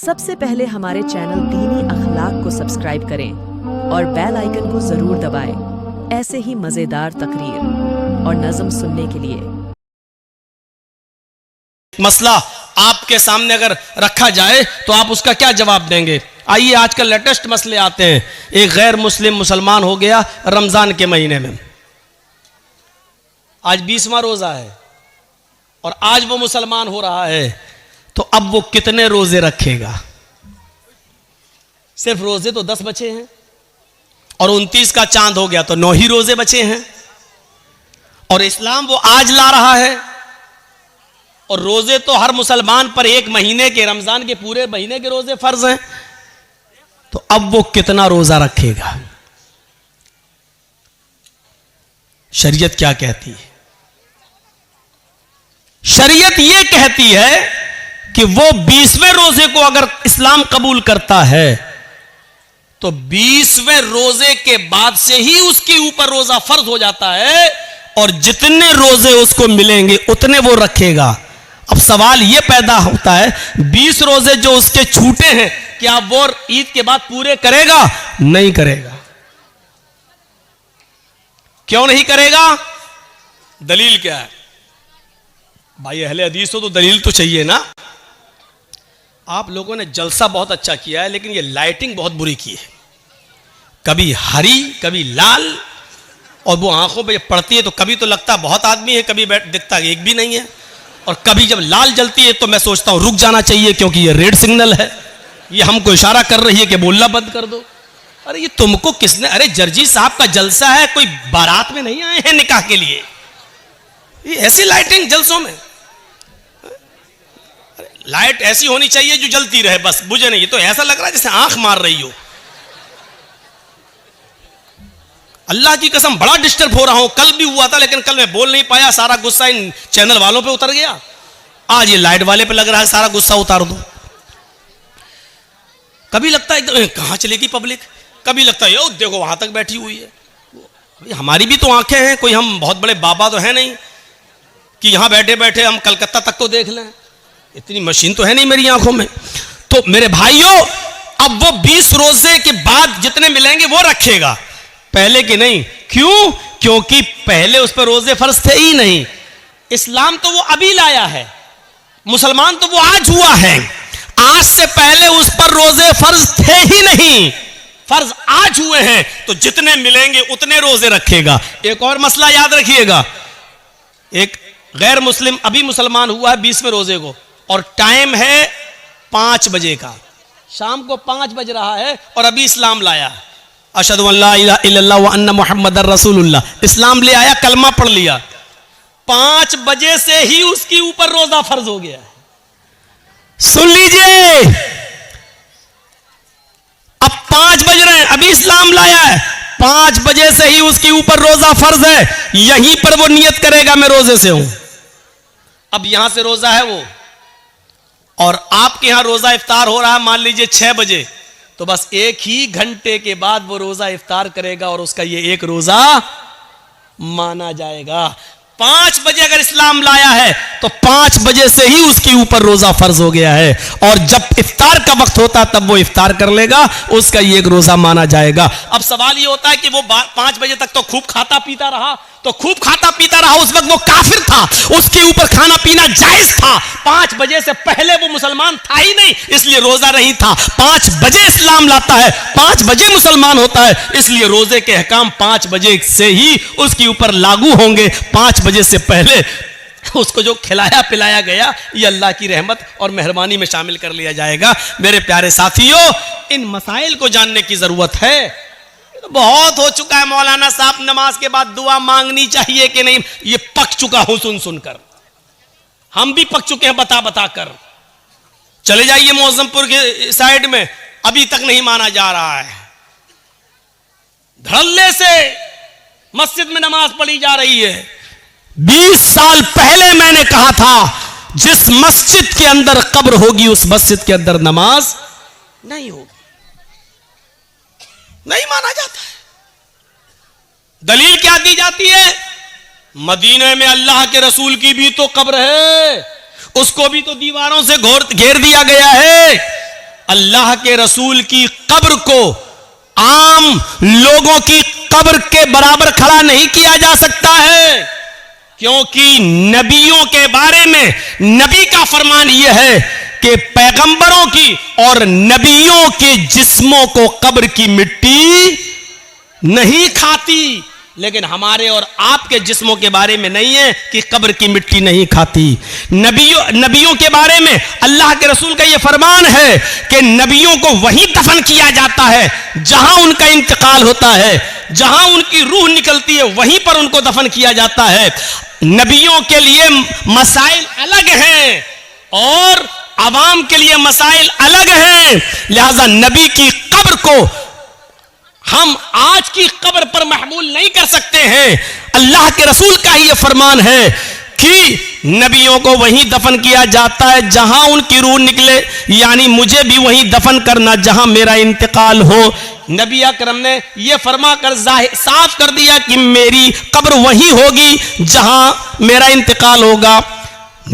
सबसे पहले हमारे चैनल दीनी अखलाक को सब्सक्राइब करें और बेल आइकन को जरूर दबाएं। ऐसे ही मजेदार तकरीर और नज़म सुनने के लिए। मसला आपके सामने अगर रखा जाए तो आप उसका क्या जवाब देंगे? आइए, आजकल लेटेस्ट मसले आते हैं। एक गैर मुस्लिम मुसलमान हो गया रमजान के महीने में, आज 20वां रोजा है और आज वो मुसलमान हो रहा है, तो अब वो कितने रोजे रखेगा? सिर्फ रोजे तो 10 बचे हैं और 29 का चांद हो गया तो 9 ही रोजे बचे हैं। और इस्लाम वो आज ला रहा है और रोजे तो हर मुसलमान पर एक महीने के, रमजान के पूरे महीने के रोजे फर्ज हैं, तो अब वो कितना रोजा रखेगा? शरीयत क्या कहती है? शरीयत ये कहती है कि वो 20वें रोजे को अगर इस्लाम कबूल करता है तो 20वें रोजे के बाद से ही उसके ऊपर रोजा फर्ज हो जाता है और जितने रोजे उसको मिलेंगे उतने वो रखेगा। अब सवाल यह पैदा होता है, 20 रोजे जो उसके छूटे हैं, क्या वो ईद के बाद पूरे करेगा? नहीं करेगा। क्यों नहीं करेगा? दलील क्या है? भाई अहले हदीस हो तो दलील तो चाहिए ना। आप लोगों ने जलसा बहुत अच्छा किया है, लेकिन ये लाइटिंग बहुत बुरी की है। कभी हरी, कभी लाल, और वो आंखों पे पड़ती है तो कभी तो लगता बहुत आदमी है, कभी दिखता एक भी नहीं है। और कभी जब लाल जलती है तो मैं सोचता हूं रुक जाना चाहिए, क्योंकि ये रेड सिग्नल है, ये हमको इशारा कर रही है कि बोलना बंद कर दो। अरे ये तुमको किसने? अरे जर्जी साहब का जलसा है, कोई बारात में नहीं आए हैं निकाह के लिए। ये ऐसी लाइटिंग जलसों में, लाइट ऐसी होनी चाहिए जो जलती रहे, बस बुझे नहीं। तो ऐसा लग रहा है जैसे आंख मार रही हो। अल्लाह की कसम बड़ा डिस्टर्ब हो रहा हूं। कल भी हुआ था, लेकिन कल मैं बोल नहीं पाया, सारा गुस्सा इन चैनल वालों पे उतर गया। आज ये लाइट वाले पे लग रहा है सारा गुस्सा उतार दो। कभी लगता है कहां चलेगी पब्लिक, कभी लगता है देखो वहां तक बैठी हुई है। हमारी भी तो आंखें हैं, कोई हम बहुत बड़े बाबा तो है नहीं कि यहां बैठे बैठे हम कलकत्ता तक तो देख लें। इतनी मशीन तो है नहीं मेरी आंखों में। तो मेरे भाइयों, अब वो 20 रोजे के बाद जितने मिलेंगे वो रखेगा, पहले के नहीं। क्यों? क्योंकि पहले उस पर रोजे फर्ज थे ही नहीं। इस्लाम तो वो अभी लाया है, मुसलमान तो वो आज हुआ है। आज से पहले उस पर रोजे फर्ज थे ही नहीं, फर्ज आज हुए हैं, तो जितने मिलेंगे उतने रोजे रखेगा। एक और मसला याद रखिएगा, एक गैर मुस्लिम अभी मुसलमान हुआ है 20वें रोजे को, और टाइम है 5 बजे का, शाम को 5 बज रहा है और अभी इस्लाम लाया। अशहदु अल्ला इलाहा इल्लल्लाह व अन्ना मुहम्मदर रसूलुल्लाह, इस्लाम ले आया, कलमा पढ़ लिया। 5 बजे से ही उसके ऊपर रोजा फर्ज हो गया। सुन लीजिए, अब 5 बज रहे हैं, अभी इस्लाम लाया है, 5 बजे से ही उसके ऊपर रोजा फर्ज है। यहीं पर वो नियत करेगा मैं रोजे से हूं। अब यहां से रोजा है वो, और आपके यहां रोजा इफ्तार हो रहा है मान लीजिए 6 बजे, तो बस 1 ही घंटे के बाद वो रोजा इफ्तार करेगा और उसका ये एक रोजा माना जाएगा। 5 बजे अगर इस्लाम लाया है तो 5 बजे से ही उसके ऊपर रोजा फर्ज हो गया है, और जब इफ्तार का वक्त होता तब वो इफ्तार कर लेगा, उसका ये एक रोजा माना जाएगा। अब सवाल ये होता है कि वो 5 बजे तक तो खूब खाता पीता रहा, तो खूब खाता पीता रहा, उस वक्त वो काफिर था, उसके ऊपर खाना पीना जायज था। 5 बजे से पहले वो मुसलमान था ही नहीं, इसलिए रोजा नहीं था। 5 बजे इस्लाम लाता है, 5 बजे मुसलमान होता है, इसलिए रोजे के अहकाम 5 बजे से ही उसके ऊपर लागू होंगे। 5 बजे से पहले उसको जो खिलाया पिलाया गया ये अल्लाह की रहमत और मेहरबानी में शामिल कर लिया जाएगा। मेरे प्यारे साथियों, इन मसाइल को जानने की जरूरत है। बहुत हो चुका है मौलाना साहब, नमाज के बाद दुआ मांगनी चाहिए कि नहीं, ये पक चुका हूं सुन सुनकर। हम भी पक चुके हैं बता बता कर। चले जाइए मौजमपुर के साइड में, अभी तक नहीं माना जा रहा है। धड़ल्ले से मस्जिद में नमाज पढ़ी जा रही है। 20 साल पहले मैंने कहा था, जिस मस्जिद के अंदर कब्र होगी उस मस्जिद के अंदर नमाज नहीं होगी, नहीं माना जाता है। दलील क्या दी जाती है? मदीने में अल्लाह के रसूल की भी तो कब्र है, उसको भी तो दीवारों से घेर दिया गया है। अल्लाह के रसूल की कब्र को आम लोगों की कब्र के बराबर खड़ा नहीं किया जा सकता है, क्योंकि नबियों के बारे में नबी का फरमान यह है कि पैगंबरों की और नबियों के जिस्मों को कब्र की मिट्टी नहीं खाती। लेकिन हमारे और आपके जिस्मों के बारे में नहीं है कि कब्र की मिट्टी नहीं खाती। नबियों के बारे में अल्लाह के रसूल का यह फरमान है कि नबियों को वहीं दफन किया जाता है जहां उनका इंतकाल होता है, जहां उनकी रूह निकलती है वहीं पर उनको दफन किया जाता है। नबियों के लिए मसाइल अलग हैं और आवाम के लिए मसाइल अलग हैं, लिहाजा नबी की कब्र को हम आज की कब्र पर महमूल नहीं कर सकते हैं। अल्लाह के रसूल का ही यह फरमान है कि नबियों को वहीं दफन किया जाता है जहां उनकी रूह निकले, यानी मुझे भी वहीं दफन करना जहां मेरा इंतकाल हो। नबी अकरम ने यह फरमा कर साफ कर दिया कि मेरी कब्र वहीं होगी जहां मेरा इंतकाल होगा।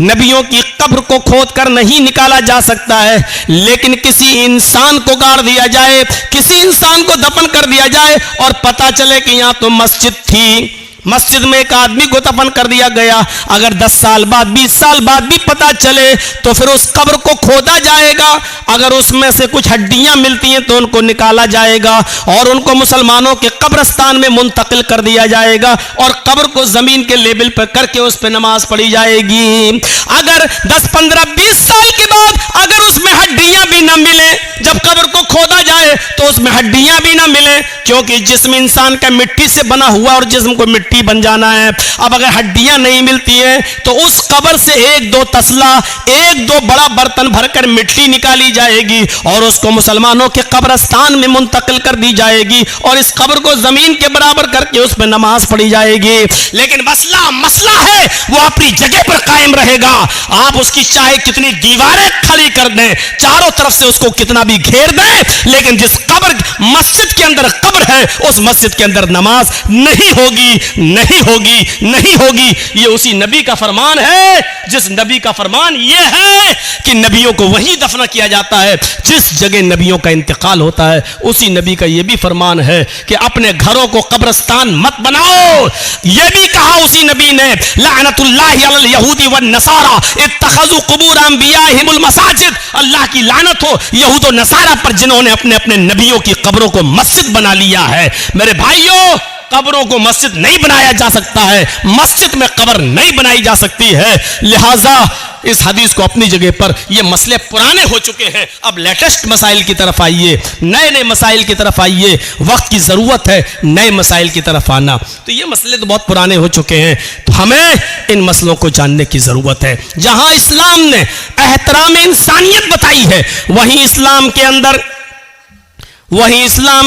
नबियों की कब्र को खोद कर नहीं निकाला जा सकता है, लेकिन किसी इंसान को गाड़ दिया जाए, किसी इंसान को दफन कर दिया जाए और पता चले कि यहां तो मस्जिद थी, मस्जिद में एक आदमी को दफन कर दिया गया, अगर 10 साल बाद 20 साल बाद भी पता चले तो फिर उस कब्र को खोदा जाएगा। अगर उसमें से कुछ हड्डियां मिलती हैं तो उनको निकाला जाएगा और उनको मुसलमानों के कब्रिस्तान में मुंतकिल कर दिया जाएगा और कब्र को जमीन के लेवल पर करके उस पर नमाज पढ़ी जाएगी। अगर 10, 15, 20 साल के बाद अगर उसमें हड्डियां भी ना मिले, जब कब्र को खोदा जाए तो उसमें हड्डियां भी ना मिले, क्योंकि जिस्म इंसान का मिट्टी से बना हुआ और जिस्म को मिट्टी बन जाना है। अब अगर हड्डियां नहीं मिलती हैं तो उस कब्र से 1-2 तसला, 1-2 बड़ा बर्तन भरकर मिट्टी निकाली जाएगी और उसको मुसलमानों के कब्रिस्तान में मुंतकिल कर दी जाएगी और इस कब्र को जमीन के बराबर करके उस पर नमाज पढ़ी जाएगी। लेकिन मसला है वो अपनी जगह पर कायम रहेगा। आप उसकी चाहे कितनी दीवारें खड़ी कर दें, चारों तरफ से उसको कितना भी घेर दें, लेकिन जिस कब्र मस्जिद के अंदर कब्र है उस मस्जिद के अंदर नमाज नहीं होगी, नहीं होगी, नहीं होगी। ये उसी नबी का फरमान है जिस नबी का फरमान ये है कि नबियों को वहीं दफन किया जाता है जिस जगह नबियों का इंतकाल होता है। उसी नबी का यह भी फरमान है कि अपने घरों को कब्रिस्तान मत बनाओ। यह भी कहा उसी नबी ने, लानतुल्लाहि अलल यहूदी वन नसारा इत्तखज़ू कुबूर अंबियाहिमुल मसाजिद। अल्लाह की लानत हो यहूद और नसारा पर जिन्होंने अपने अपने नबियों की कब्रों को मस्जिद बना लिया है। मेरे भाइयों, कब्रों को मस्जिद नहीं बनाया जा सकता है, मस्जिद में कब्र नहीं बनाई जा सकती है। लिहाजा इस हदीस को अपनी जगह पर, ये मसले पुराने हो चुके हैं, अब लेटेस्ट मसाइल की तरफ आइए, नए नए मसाइल की तरफ आइए। वक्त की जरूरत है नए मसाइल की तरफ आना। तो ये मसले तो बहुत पुराने हो चुके हैं, तो हमें इन मसलों को जानने की जरूरत है। जहां इस्लाम ने एहतराम इंसानियत बताई है वहीं इस्लाम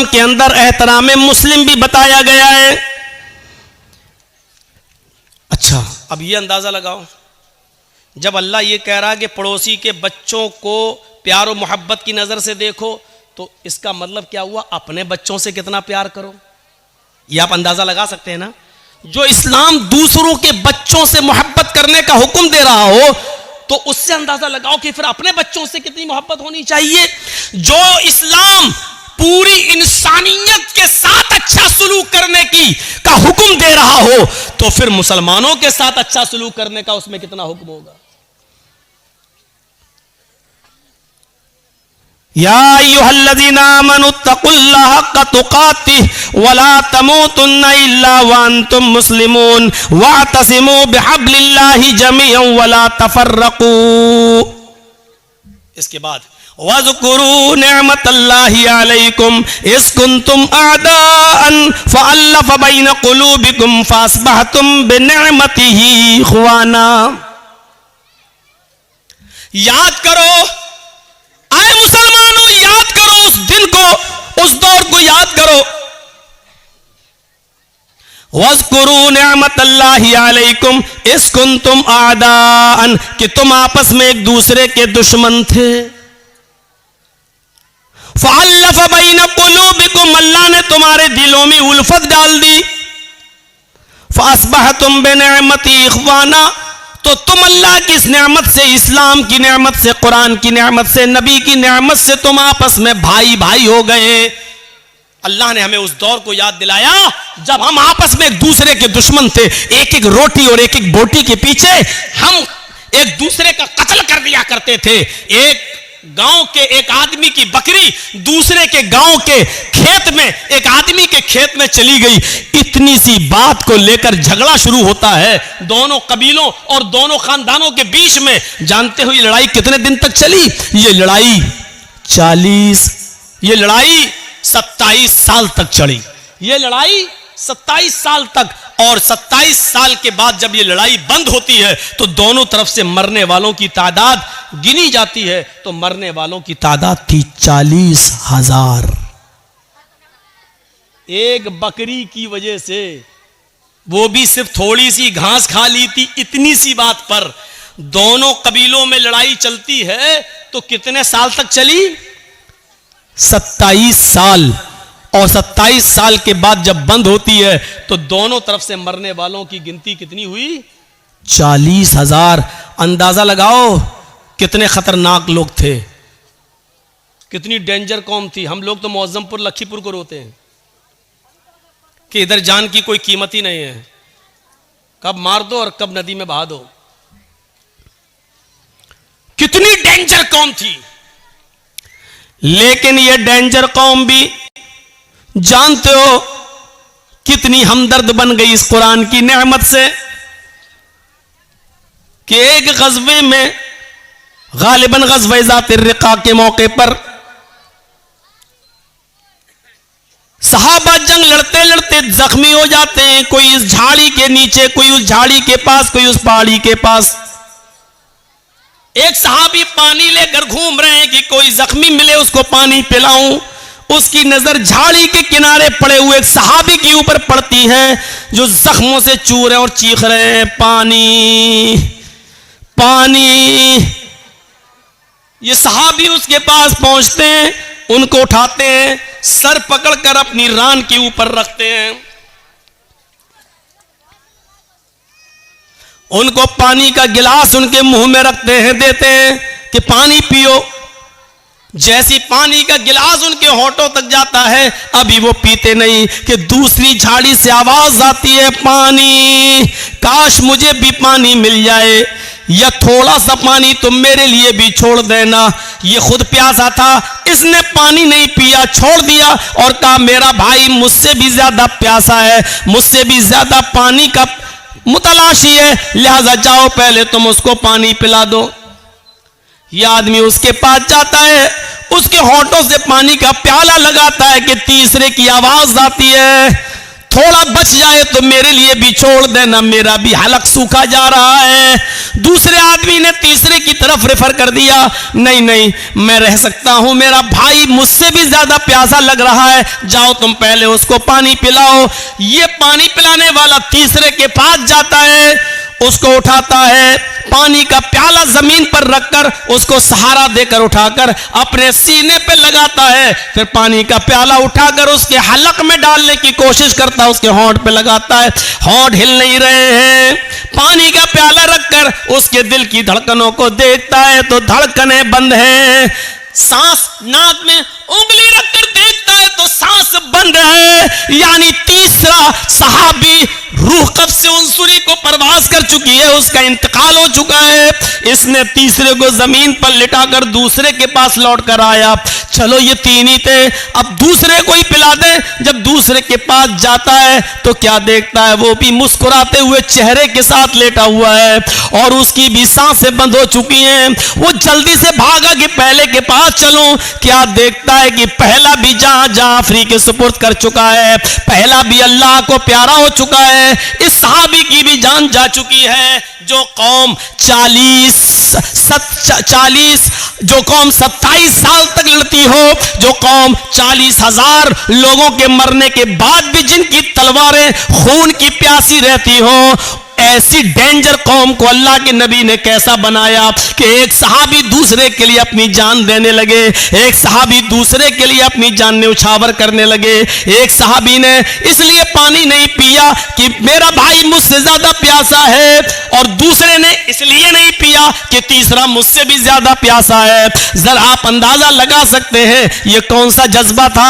के अंदर एहतराम मुस्लिम भी बताया गया है। अच्छा, अब ये अंदाजा लगाओ, जब अल्लाह ये कह रहा है कि पड़ोसी के बच्चों को प्यार और मोहब्बत की नजर से देखो, तो इसका मतलब क्या हुआ? अपने बच्चों से कितना प्यार करो। ये आप अंदाजा लगा सकते हैं ना। जो इस्लाम दूसरों के बच्चों से मोहब्बत करने का हुक्म दे रहा हो तो उससे अंदाजा लगाओ कि फिर अपने बच्चों से कितनी मोहब्बत होनी चाहिए। जो इस्लाम पूरी इंसानियत के साथ अच्छा सलूक करने का हुक्म दे रहा हो तो फिर मुसलमानों के साथ अच्छा सलूक करने का उसमें कितना हुक्म होगा। या अय्युहल्लज़ीना आमनुत्तकुल्लाह हक्का तुकातिह वला तमूतुन्ना इल्ला व अंतुम मुस्लिमून वातसिमू बिहब्लिल्लाहि जमीअन वला तफर्रकू। इसके बाद वज़कुरू निअमतल्लाहि अलैकुम इज़ कुंतुम अअदाअन फ़अल्लफ़ बैन क़ुलूबिकुम फ़अस्बहतुम बिनिअमतिही इख़वाना। याद करो, आए मुसलमानों, याद करो उस दिन को, उस दौर को याद करो। वज़कुरू निअमतल्लाहि अलैकुम इज़ कुंतुम अअदाअन, कि तुम आपस में एक दूसरे के दुश्मन थे। फ़अल्लफ़ बैन क़ुलूबिकुम, अल्लाह ने तुम्हारे दिलों में उल्फत डाल दी। फ़अस्बहतुम बिनिअमती इख़वाना, तो तुम अल्लाह की इस नेमत से, इस्लाम की नेमत से, कुरान की नेमत से, नबी की नेमत से तुम आपस में भाई भाई हो गए। अल्लाह ने हमें उस दौर को याद दिलाया जब हम आपस में एक दूसरे के दुश्मन थे। एक एक रोटी और एक एक बोटी के पीछे हम एक दूसरे का कत्ल कर दिया करते थे। एक गांव के एक आदमी की बकरी दूसरे के गांव के खेत में, एक आदमी के खेत में चली गई। इतनी सी बात को लेकर झगड़ा शुरू होता है दोनों कबीलों और दोनों खानदानों के बीच में। जानते हो ये लड़ाई कितने दिन तक चली? ये लड़ाई 27 साल तक चली। ये लड़ाई 27 साल तक। और 27 साल के बाद जब ये लड़ाई बंद होती है तो दोनों तरफ से मरने वालों की तादाद गिनी जाती है, तो मरने वालों की तादाद थी 40,000। एक बकरी की वजह से, वो भी सिर्फ थोड़ी सी घास खा ली थी, इतनी सी बात पर दोनों कबीलों में लड़ाई चलती है। तो कितने साल तक चली? 27 साल। और 27 साल के बाद जब बंद होती है तो दोनों तरफ से मरने वालों की गिनती कितनी हुई? 40,000। अंदाजा लगाओ कितने खतरनाक लोग थे, कितनी डेंजर कौम थी। हम लोग तो मौजमपुर लखीपुर को रोते हैं कि इधर जान की कोई कीमत ही नहीं है, कब मार दो और कब नदी में बहा दो। कितनी डेंजर कौम थी। लेकिन यह डेंजर कौम भी जानते हो कितनी हमदर्द बन गई इस कुरान की नेमत से कि एक गज़वे में, गालिबन गज़वे ज़ातिर रिक़ा के मौके पर सहाबा जंग लड़ते लड़ते जख्मी हो जाते हैं। कोई इस झाड़ी के नीचे, कोई उस झाड़ी के पास, कोई उस पहाड़ी के पास। एक सहाबी पानी लेकर घूम रहे हैं कि कोई जख्मी मिले उसको पानी पिलाऊं। उसकी नजर झाड़ी के किनारे पड़े हुए एक सहाबी के ऊपर पड़ती है जो जख्मों से चूर रहे और चीख रहे हैं, पानी पानी। ये सहाबी उसके पास पहुंचते हैं, उनको उठाते हैं, सर पकड़कर अपनी रान के ऊपर रखते हैं, उनको पानी का गिलास उनके मुंह में रखते हैं, देते हैं कि पानी पियो। जैसी पानी का गिलास उनके होठों तक जाता है, अभी वो पीते नहीं कि दूसरी झाड़ी से आवाज आती है, पानी, काश मुझे भी पानी मिल जाए, या थोड़ा सा पानी तुम मेरे लिए भी छोड़ देना। ये खुद प्यासा था, इसने पानी नहीं पिया, छोड़ दिया और कहा मेरा भाई मुझसे भी ज्यादा प्यासा है, मुझसे भी ज्यादा पानी का मुतलाशी है, लिहाजा जाओ पहले तुम उसको पानी पिला दो। यह आदमी उसके पास जाता है, उसके होठों से पानी का प्याला लगाता है कि तीसरे की आवाज आती है, थोड़ा बच जाए तो मेरे लिए भी छोड़ देना, मेरा भी हलक सूखा जा रहा है। दूसरे आदमी ने तीसरे की तरफ रेफर कर दिया, नहीं नहीं मैं रह सकता हूं, मेरा भाई मुझसे भी ज्यादा प्यासा लग रहा है, जाओ तुम पहले उसको पानी पिलाओ। ये पानी पिलाने वाला तीसरे के पास जाता है, उसको उठाता है, पानी का प्याला जमीन पर रखकर उसको सहारा देकर उठाकर अपने सीने पे लगाता है, फिर पानी का प्याला उठाकर उसके हलक में डालने की कोशिश करता है, उसके होंठ पे लगाता है, होंठ हिल नहीं रहे हैं। पानी का प्याला रखकर उसके दिल की धड़कनों को देखता है तो धड़कनें बंद हैं। सांस नाक में उंगली रखकर देखता है तो सांस बंद है, यानी तीसरा सहाबी रूह कब से उनसुरी को परवास कर चुकी है, उसका इंतकाल हो चुका है। इसने तीसरे को जमीन पर लिटाकर दूसरे के पास लौट कर आया, चलो ये तीन ही थे, अब दूसरे को ही पिला दे। जब दूसरे के पास जाता है तो क्या देखता है, वो भी मुस्कुराते हुए चेहरे के साथ लेटा हुआ है और उसकी भी सांसें बंद हो चुकी हैं। वो जल्दी से भागा कि पहले के पास चलूं, क्या देखता है कि पहला भी जहां आफरी के सुपुर्द कर चुका है, पहला भी अल्लाह को प्यारा हो चुका है, इस सहाबी की भी जान जा चुकी है। जो कौम 27 साल तक लड़ती हो, जो कौम 40,000 लोगों के मरने के बाद भी जिनकी तलवारें खून की प्यासी रहती हो, ऐसी डेंजर कौम को अल्लाह के नबी ने कैसा बनाया कि एक सहाबी दूसरे के लिए अपनी जान देने लगे, एक सहाबी दूसरे के लिए अपनी जान न्यौछावर करने लगे। एक सहाबी ने इसलिए पानी नहीं पिया कि मेरा भाई मुझसे ज्यादा प्यासा है, और दूसरे ने इसलिए नहीं पिया कि तीसरा मुझसे भी ज्यादा प्यासा है। जरा आप अंदाजा लगा सकते हैं ये कौन सा जज्बा था।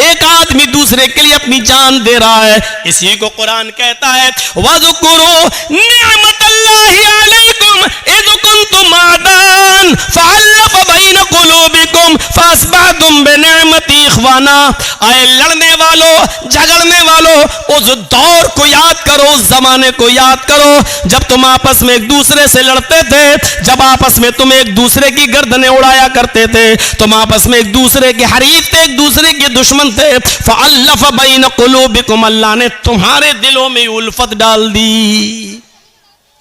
एक आदमी दूसरे के लिए अपनी जान दे रहा है। इसी को कुरान कहता है वज़कुरू निअमतल्लाहि अलैकुम इज़ कुंतुम आदान फ़अल्लफ़ बैन क़ुलूबिकुम फ़अस्बहतुम बिनिअमति इख़वाना। आए लड़ने वालों, झगड़ने वालों, उस दौर को याद करो, उस जमाने को याद करो जब तुम आपस में एक दूसरे से लड़ते थे, जब आपस में तुम एक दूसरे की गर्दनें उड़ाया करते थे, तुम आपस में एक दूसरे के हरीफ थे, एक दूसरे के दुश्मन थे। फ़अल्लफ़ बैन क़ुलूबिकुम, अल्लाह ने तुम्हारे दिलों में उल्फत डाल दी।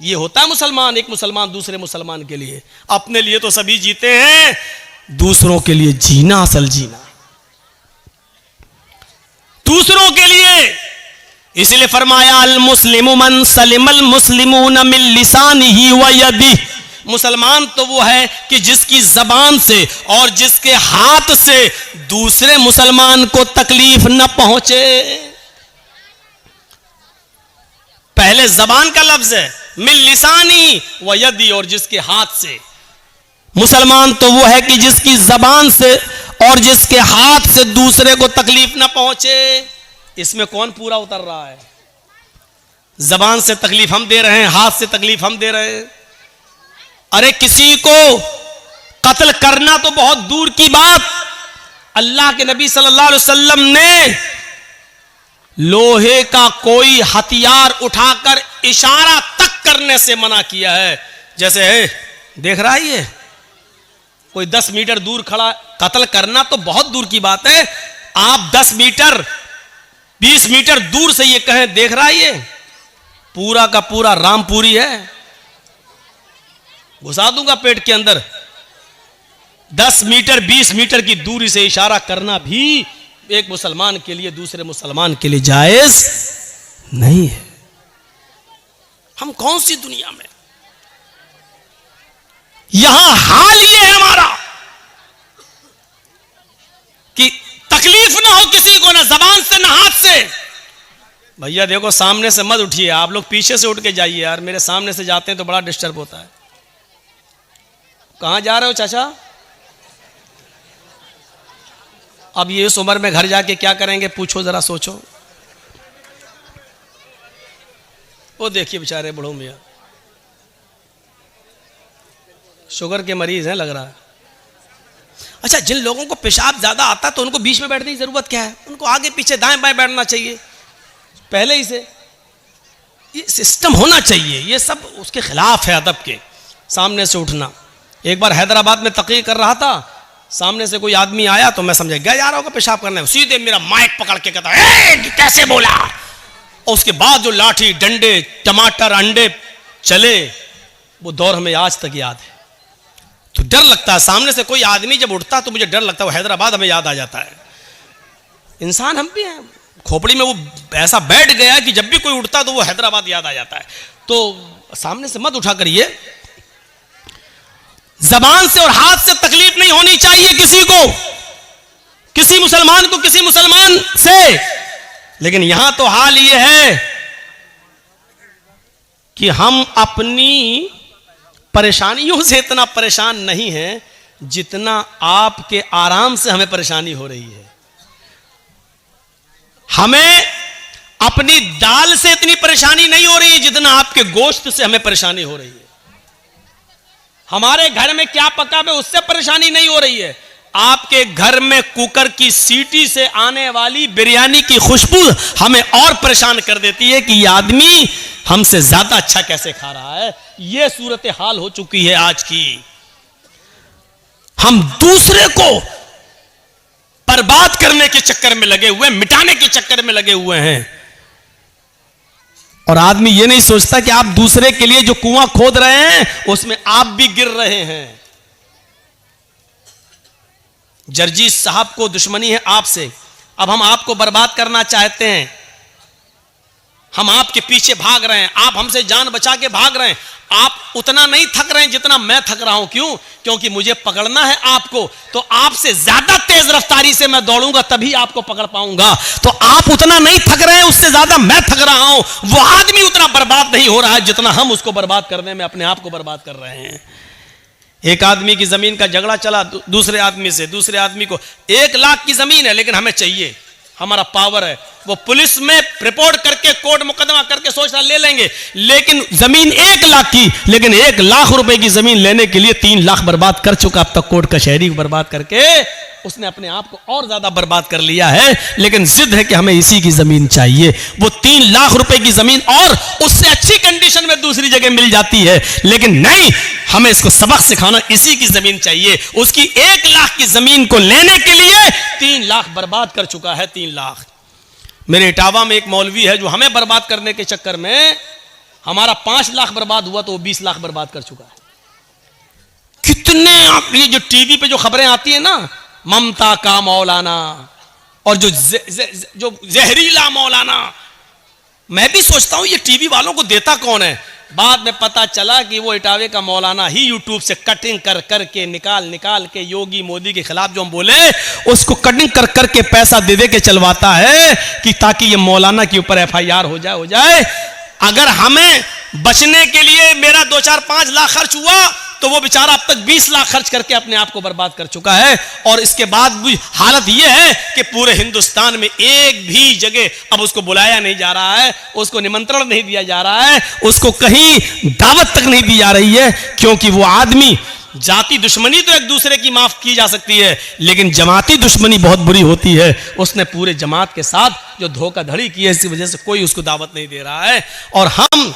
ये होता है मुसलमान, एक मुसलमान दूसरे मुसलमान के लिए। अपने लिए तो सभी जीते हैं, दूसरों के लिए जीना असल जीना, दूसरों के लिए। इसलिए फरमाया अल मुस्लिमु मन सलिमल मुस्लिमून मिन लिसानिही व यदिही। मुसलमान तो वो है कि जिसकी जबान से और जिसके हाथ से दूसरे मुसलमान को तकलीफ न पहुंचे। पहले जबान का लफ्ज है, मिन लिसानी व यदी, और जिसके हाथ से। मुसलमान तो वो है कि जिसकी जबान से और जिसके हाथ से दूसरे को तकलीफ ना पहुंचे। इसमें कौन पूरा उतर रहा है? जबान से तकलीफ हम दे रहे हैं, हाथ से तकलीफ हम दे रहे हैं। अरे किसी को कत्ल करना तो बहुत दूर की बात, अल्लाह के नबी सल्लल्लाहु अलैहि वसल्लम ने लोहे का कोई हथियार उठाकर इशारा तक करने से मना किया है। जैसे है, देख रहा है ये कोई 10 मीटर दूर खड़ा, कत्ल करना तो बहुत दूर की बात है। आप 10 मीटर 20 मीटर दूर से ये कहें, देख रहा है ये पूरा का पूरा रामपुरी है, घुसा दूंगा पेट के अंदर। 10 मीटर 20 मीटर की दूरी से इशारा करना भी एक मुसलमान के लिए दूसरे मुसलमान के लिए जायज नहीं है। हम कौन सी दुनिया में? यहां हाल ये है हमारा कि तकलीफ ना हो किसी को, ना जबान से ना हाथ से। भैया देखो, सामने से मत उठिए, आप लोग पीछे से उठ के जाइए यार। मेरे सामने से जाते हैं तो बड़ा डिस्टर्ब होता है। कहां जा रहे हो चाचा? अब ये इस उम्र में घर जाके क्या करेंगे, पूछो जरा, सोचो। वो देखिए बेचारे बूढ़ों मियां, शुगर के मरीज हैं लग रहा है। अच्छा, जिन लोगों को पेशाब ज्यादा आता है तो उनको बीच में बैठने की जरूरत क्या है? उनको आगे पीछे दाएं बाएं बैठना चाहिए पहले ही से। ये सिस्टम होना चाहिए। ये सब उसके खिलाफ है अदब के, सामने से उठना। एक बार हैदराबाद में तकरीर कर रहा था, सामने से कोई आदमी आया तो मैं समझा गया जा रहा होगा पेशाब करने, सीधे मेरा माइक पकड़ के कहता है कैसे बोला। और उसके बाद जो लाठी डंडे टमाटर अंडे चले, वो दौर हमें आज तक याद है। तो डर लगता है, सामने से कोई आदमी जब उठता तो मुझे डर लगता है। वो हैदराबाद हमें याद आ जाता है। इंसान हम भी हैं, खोपड़ी में वो ऐसा बैठ गया कि जब भी कोई उठता तो वो हैदराबाद याद आ जाता है। तो सामने से मत उठा करिए। जबान से और हाथ से तकलीफ नहीं होनी चाहिए किसी को, किसी मुसलमान को किसी मुसलमान से। लेकिन यहां तो हाल यह है कि हम अपनी परेशानियों से इतना परेशान नहीं हैं जितना आपके आराम से हमें परेशानी हो रही है। हमें अपनी दाल से इतनी परेशानी नहीं हो रही है जितना आपके गोश्त से हमें परेशानी हो रही है। हमारे घर में क्या पका है उससे परेशानी नहीं हो रही है। आपके घर में कुकर की सीटी से आने वाली बिरयानी की खुशबू हमें और परेशान कर देती है कि ये आदमी हमसे ज्यादा अच्छा कैसे खा रहा है। ये सूरत हाल हो चुकी है आज की। हम दूसरे को बर्बाद करने के चक्कर में लगे हुए, मिटाने के चक्कर में लगे हुए हैं। और आदमी ये नहीं सोचता कि आप दूसरे के लिए जो कुआं खोद रहे हैं उसमें आप भी गिर रहे हैं। जर्जीस साहब को दुश्मनी है आपसे, अब हम आपको बर्बाद करना चाहते हैं। हम आपके पीछे भाग रहे हैं, आप हमसे जान बचा के भाग रहे हैं, आप उतना नहीं थक रहे हैं जितना मैं थक रहा हूं। क्यों? क्योंकि मुझे पकड़ना है आपको, तो आपसे ज्यादा तेज रफ्तारी से मैं दौड़ूंगा तभी आपको पकड़ पाऊंगा। तो आप उतना नहीं थक रहे हैं, उससे ज्यादा मैं थक रहा हूं। वो आदमी उतना बर्बाद नहीं हो रहा है जितना हम उसको बर्बाद करने में अपने आप को बर्बाद कर रहे हैं। एक आदमी की जमीन का झगड़ा चला दूसरे आदमी से, दूसरे आदमी को 1 लाख की जमीन है लेकिन हमें चाहिए, हमारा पावर है, वो पुलिस में रिपोर्ट करके कोर्ट मुकदमा करके सोच रहा ले लेंगे, लेकिन जमीन 1 लाख की, लेकिन 1 लाख रुपए की जमीन लेने के लिए 3 लाख बर्बाद कर चुका अब तक, कोर्ट कचहरी बर्बाद करके उसने अपने आप को और ज्यादा बर्बाद कर लिया है। लेकिन जिद है कि हमें इसी की जमीन चाहिए। वो 3 लाख रुपए की जमीन और उससे अच्छी कंडीशन में दूसरी जगह मिल जाती है, लेकिन नहीं, हमें इसको सबक सिखाना, इसी की जमीन चाहिए। उसकी 1 लाख की जमीन को लेने के लिए 3 लाख बर्बाद कर चुका है। 3 लाख। मेरे इटावा में एक मौलवी है जो हमें बर्बाद करने के चक्कर में हमारा 5 लाख बर्बाद हुआ तो वो 20 लाख बर्बाद कर चुका है। कितने ये जो टीवी पे जो खबरें आती है ना, ममता का मौलाना और जो जहरीला मौलाना, मैं भी सोचता हूं ये टीवी वालों को देता कौन है। बाद में पता चला कि वो इटावे का मौलाना ही यूट्यूब से कटिंग कर करके निकाल के योगी मोदी के खिलाफ जो हम बोले उसको कटिंग कर करके पैसा दे दे के चलवाता है कि ताकि ये मौलाना के ऊपर FIR हो जाए। अगर हमें बचने के लिए मेरा 2, 4, 5 लाख खर्च हुआ तो वो बेचारा अब तक 20 लाख खर्च करके अपने आप को बर्बाद कर चुका है। और इसके बाद भी हालत ये है कि पूरे हिंदुस्तान में एक भी जगह अब उसको बुलाया नहीं जा रहा है, उसको निमंत्रण नहीं दिया जा रहा है, उसको कहीं दावत तक नहीं दी जा रही है, क्योंकि वो आदमी, जाति दुश्मनी तो एक दूसरे की माफ की जा सकती है, लेकिन जमाती दुश्मनी बहुत बुरी होती है। उसने पूरे जमात के साथ जो धोखाधड़ी की है, इसी वजह से कोई उसको दावत नहीं दे रहा है। और हम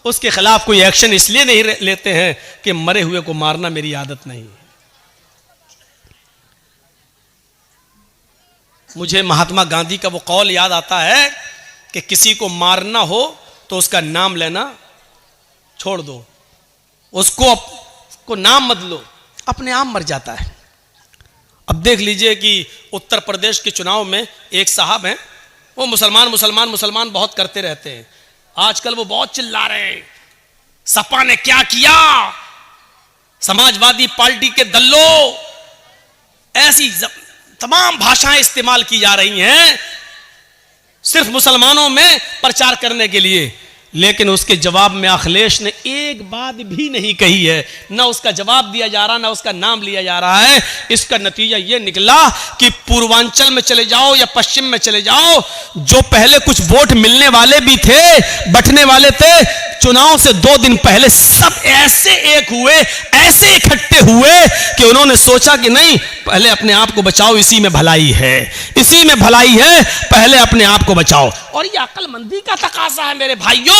उसके खिलाफ कोई एक्शन इसलिए नहीं लेते हैं कि मरे हुए को मारना मेरी आदत नहीं है। मुझे महात्मा गांधी का वो कौल याद आता है कि किसी को मारना हो तो उसका नाम लेना छोड़ दो, उसको नाम मत लो, अपने आप मर जाता है। अब देख लीजिए कि उत्तर प्रदेश के चुनाव में एक साहब हैं, वो मुसलमान बहुत करते रहते हैं। आजकल वो बहुत चिल्ला रहे हैं, सपा ने क्या किया, समाजवादी पार्टी के दल्लो, ऐसी तमाम भाषाएं इस्तेमाल की जा रही हैं सिर्फ मुसलमानों में प्रचार करने के लिए। लेकिन उसके जवाब में अखिलेश ने एक बात भी नहीं कही है, ना उसका जवाब दिया जा रहा, ना उसका नाम लिया जा रहा है। इसका नतीजा यह निकला कि पूर्वांचल में चले जाओ या पश्चिम में चले जाओ, जो पहले कुछ वोट मिलने वाले भी थे, बंटने वाले थे, चुनाव से 2 दिन पहले सब ऐसे एक हुए, ऐसे इकट्ठे हुए कि उन्होंने सोचा कि नहीं, पहले अपने आप को बचाओ, इसी में भलाई है, इसी में भलाई है, पहले अपने आप को बचाओ। और ये अक्लमंदी का तकाजा है मेरे भाइयों,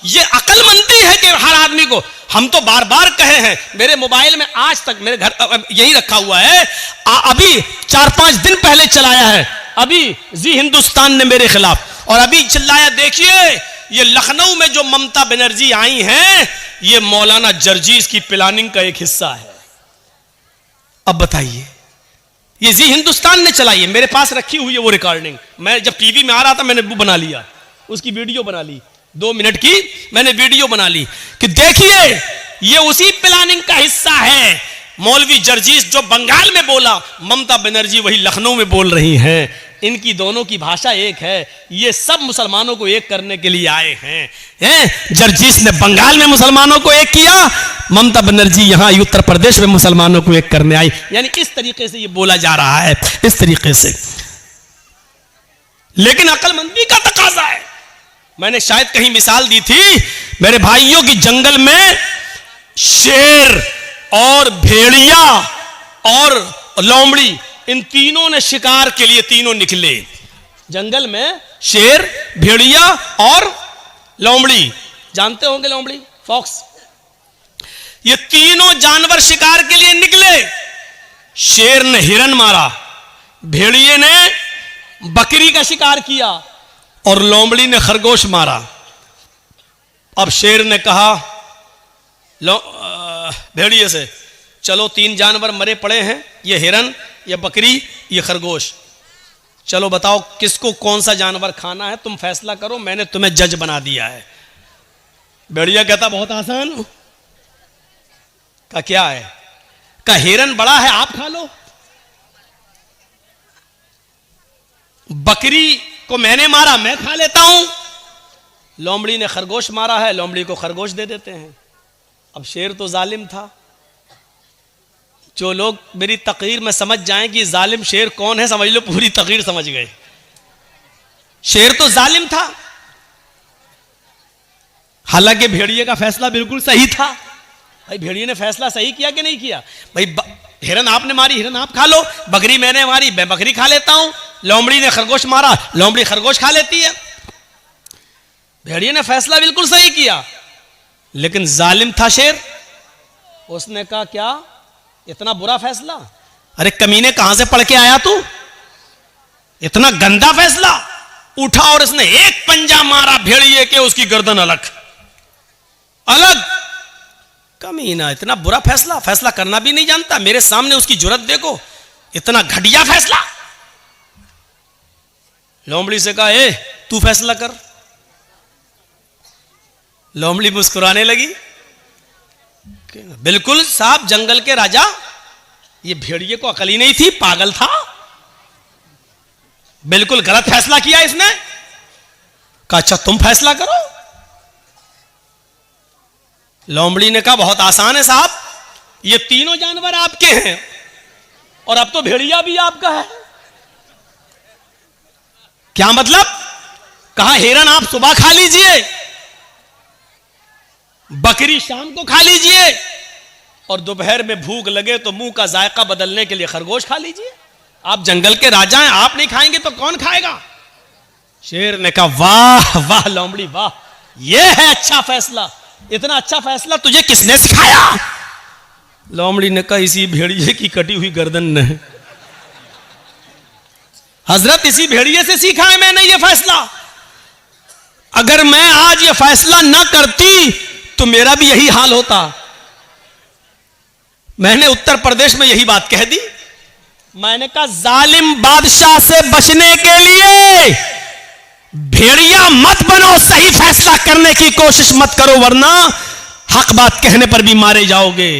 ये अक्लमंदी है कि हर आदमी को, हम तो बार बार कहे हैं, मेरे मोबाइल में आज तक मेरे घर यही रखा हुआ है, अभी 4-5 दिन पहले चलाया है, अभी जी हिंदुस्तान ने मेरे खिलाफ, और अभी चिल्लाया, देखिए ये लखनऊ में जो ममता बनर्जी आई हैं, ये मौलाना जर्जीस की प्लानिंग का एक हिस्सा है। अब बताइए, ये जी हिंदुस्तान ने चलाई है, मेरे पास रखी हुई है वो रिकॉर्डिंग। मैं जब टीवी में आ रहा था मैंने वो बना लिया, उसकी वीडियो बना ली, 2 मिनट की मैंने वीडियो बना ली कि देखिए ये उसी प्लानिंग का हिस्सा है। मौलवी जर्जीस जो बंगाल में बोला, ममता बनर्जी वही लखनऊ में बोल रही हैं। इनकी दोनों की भाषा एक है, ये सब मुसलमानों को एक करने के लिए आए हैं। जर्जीस ने बंगाल में मुसलमानों को एक किया, ममता बनर्जी यहां उत्तर प्रदेश में मुसलमानों को एक करने आई। यानी इस तरीके से ये बोला जा रहा है, इस तरीके से। लेकिन अक्लमंदी का तकाजा है। मैंने शायद कहीं मिसाल दी थी मेरे भाइयों की, जंगल में शेर और भेड़िया और लोमड़ी, इन तीनों ने शिकार के लिए तीनों निकले। जंगल में शेर, भेड़िया और लोमड़ी, जानते होंगे लोमड़ी, फॉक्स, ये तीनों जानवर शिकार के लिए निकले। शेर ने हिरन मारा, भेड़िए ने बकरी का शिकार किया और लोमड़ी ने खरगोश मारा। अब शेर ने कहा भेड़िए से, चलो 3 जानवर मरे पड़े हैं, ये हिरन, ये बकरी, ये खरगोश, चलो बताओ किसको कौन सा जानवर खाना है, तुम फैसला करो, मैंने तुम्हें जज बना दिया है। भेड़िया कहता बहुत आसान। का क्या है? का हिरन बड़ा है, आप खा लो। बकरी को मैंने मारा, मैं खा लेता हूं। लोमड़ी ने खरगोश मारा है, लोमड़ी को खरगोश दे देते हैं। अब शेर तो जालिम था। जो लोग मेरी तकरीर में समझ जाएं कि जालिम शेर कौन है, समझ लो पूरी तकरीर समझ गए। शेर तो जालिम था, हालांकि भेड़िए का फैसला बिल्कुल सही था। भाई भेड़िए ने फैसला सही किया कि नहीं किया? भाई हिरन आपने मारी, हिरन आप खा लो। बकरी मैंने मारी, मैं बकरी खा लेता हूं। लोमड़ी ने खरगोश मारा, लोमड़ी खरगोश खा लेती है। भेड़िए ने फैसला बिल्कुल सही किया, लेकिन जालिम था शेर। उसने कहा क्या इतना बुरा फैसला? अरे कमीने कहां से पढ़ के आया तू? इतना गंदा फैसला। उठा और इसने एक पंजा मारा भेड़िए के, उसकी गर्दन अलग अलग। कमीना इतना बुरा फैसला, फैसला करना भी नहीं जानता। मेरे सामने उसकी जुर्रत देखो, इतना घटिया फैसला। लोमड़ी से कहा ए तू फैसला कर। लोमड़ी मुस्कुराने लगी। बिल्कुल साहब, जंगल के राजा। ये भेड़िए को अकल ही नहीं थी, पागल था। बिल्कुल गलत फैसला किया इसने। कहा अच्छा तुम फैसला करो। लोमड़ी ने कहा बहुत आसान है साहब, ये तीनों जानवर आपके हैं और अब तो भेड़िया भी आपका है। क्या मतलब? कहा हिरन आप सुबह खा लीजिए, बकरी शाम को खा लीजिए, और दोपहर में भूख लगे तो मुंह का जायका बदलने के लिए खरगोश खा लीजिए। आप जंगल के राजा हैं, आप नहीं खाएंगे तो कौन खाएगा? शेर ने कहा वाह वाह लोमड़ी वाह, यह है अच्छा फैसला। इतना अच्छा फैसला तुझे किसने सिखाया? लोमड़ी ने कहा इसी भेड़िए की कटी हुई गर्दन ने। हजरत इसी भेड़िए से सीखा है मैंने ये फैसला। अगर मैं आज ये फैसला ना करती तो मेरा भी यही हाल होता। मैंने उत्तर प्रदेश में यही बात कह दी। मैंने कहा जालिम बादशाह से बचने के लिए भेड़िया मत बनो, सही फैसला करने की कोशिश मत करो, वरना हक बात कहने पर भी मारे जाओगे।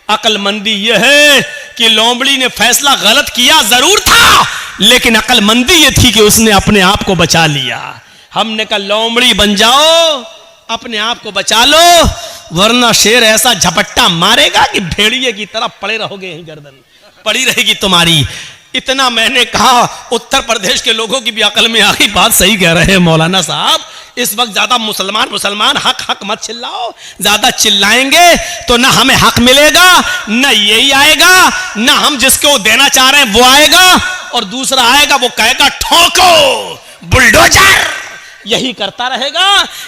अक्लमंदी यह है कि लोमड़ी ने फैसला गलत किया जरूर था, लेकिन अक्लमंदी यह थी कि उसने अपने आप को बचा लिया। हमने कहा लोमड़ी बन जाओ, अपने आप को बचा लो, वरना शेर ऐसा झपट्टा मारेगा कि भेड़िए की तरह पड़े रहोगे, यही गर्दन पड़ी रहेगी तुम्हारी। इतना मैंने कहा, उत्तर प्रदेश के लोगों की भी अकल में आ गई, बात सही कह रहे हैं मौलाना साहब। इस वक्त ज्यादा मुसलमान हक हक मत चिल्लाओ। ज्यादा चिल्लाएंगे तो ना हमें हक मिलेगा, ना यही आएगा, ना हम जिसको देना चाह रहे हैं वो आएगा, और दूसरा आएगा वो कहेगा ठोको बुलडोजर, यही करता रहेगा।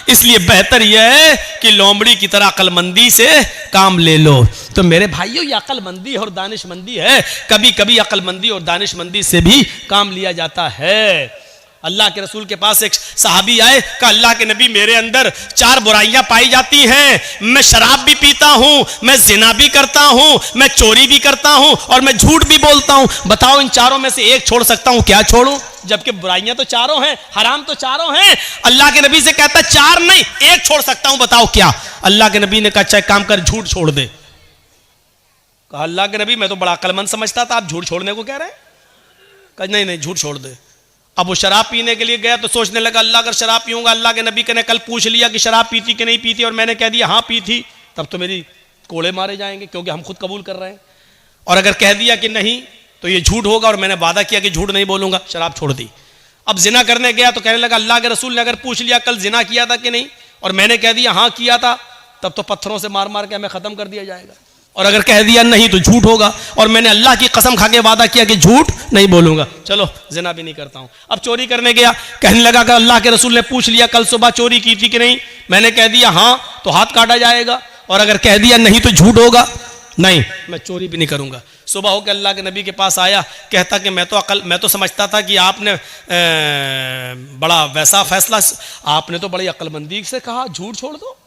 इसलिए बेहतर यह है कि लोमड़ी की तरह अक्लमंदी से काम ले लो। तो मेरे भाइयों, ये अक्लमंदी और दानिशमंदी है। कभी कभी अक्लमंदी और दानिशमंदी से भी काम लिया जाता है। अल्लाह के रसूल के पास एक सहाबी आए, कहा अल्लाह के नबी मेरे अंदर 4 बुराइयां पाई जाती हैं। मैं शराब भी पीता हूं, मैं जिना भी करता हूं, मैं चोरी भी करता हूं और मैं झूठ भी बोलता हूं। बताओ इन चारों में से एक छोड़ सकता हूं, क्या छोड़ूं? जबकि बुराइयां तो चारों हैं, हराम तो चारों हैं। अल्लाह के नबी से कहता 4 नहीं 1 छोड़ सकता हूं, बताओ क्या? अल्लाह के नबी ने कहा अच्छा एक काम कर, झूठ छोड़ दे। कहा अल्लाह के नबी मैं तो बड़ा अक्लमंद समझता था, आप झूठ छोड़ने को कह रहे हैं? कहा नहीं नहीं झूठ छोड़ दे। अब वो शराब पीने के लिए गया तो सोचने लगा अल्लाह अगर शराब पीऊंगा, अल्लाह के नबी ने कल पूछ लिया कि शराब पीती कि नहीं पीती और मैंने कह दिया हाँ पी थी, तब तो मेरी कोड़े मारे जाएंगे, क्योंकि हम खुद कबूल कर रहे हैं। और अगर कह दिया कि नहीं तो ये झूठ होगा, और मैंने वादा किया कि झूठ नहीं बोलूंगा, शराब छोड़ दी। अब जिना करने गया तो कहने लगा अल्लाह के रसूल ने अगर पूछ लिया कल जिना किया था कि नहीं, और मैंने कह दिया हाँ किया था, तब तो पत्थरों से मार मार के हमें खत्म कर दिया जाएगा। और अगर कह दिया नहीं तो झूठ होगा, और मैंने अल्लाह की कसम खा के वादा किया कि झूठ नहीं बोलूंगा, चलो जिना भी नहीं करता हूं। अब चोरी करने गया, कहने लगा कि अल्लाह के रसूल ने पूछ लिया कल सुबह चोरी की थी कि नहीं, मैंने कह दिया हाँ तो हाथ काटा जाएगा, और अगर कह दिया नहीं तो झूठ होगा, नहीं मैं चोरी भी नहीं करूंगा। सुबह होकर अल्लाह के नबी के पास आया, कहता कि मैं तो समझता था कि आपने बड़ा वैसा फैसला, आपने तो बड़ी अक्लमंदी से कहा झूठ छोड़ दो,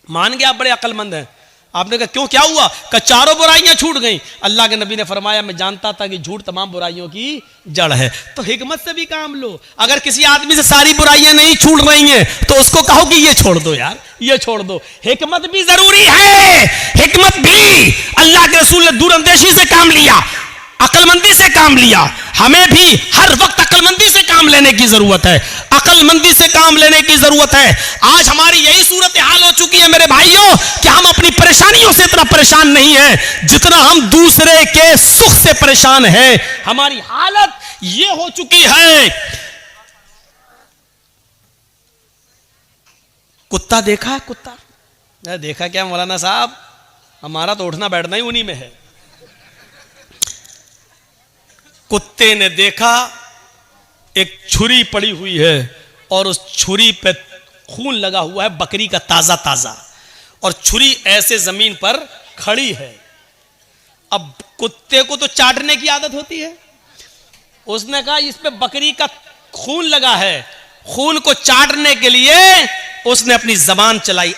मान गया आप बड़े अक्लमंद हैं। आपने कहा क्यों, क्या हुआ? कहा चारों बुराइयां छूट गई। अल्लाह के नबी ने फरमाया मैं जानता था कि झूठ तमाम बुराइयों की जड़ है। तो हिकमत से भी काम लो। अगर किसी आदमी से सारी बुराइयां नहीं छूट रही हैं तो उसको कहो कि ये छोड़ दो यार, ये छोड़ दो। हिकमत भी जरूरी है, हिकमत भी। अल्लाह के रसूल ने दूरंदेशी से काम लिया, अक्लमंदी से काम लिया। हमें भी हर वक्त अक्लमंदी से काम लेने की जरूरत है, अक्लमंदी से काम लेने की जरूरत है। आज हमारी यही सूरत हाल हो चुकी है मेरे भाइयों कि हम अपनी परेशानियों से इतना परेशान नहीं हैं जितना हम दूसरे के सुख से परेशान हैं। हमारी हालत ये हो चुकी है। कुत्ता देखा है? कुत्ता देखा क्या मौलाना साहब? हमारा तो उठना बैठना ही उन्हीं में है। कुत्ते ने देखा एक छुरी पड़ी हुई है और उस छुरी पे खून लगा हुआ है बकरी का ताजा ताजा, और छुरी ऐसे जमीन पर खड़ी है। अब कुत्ते को तो चाटने की आदत होती है। उसने कहा इस पे बकरी का खून लगा है, खून को चाटने के लिए उसने अपनी जबान चलाई।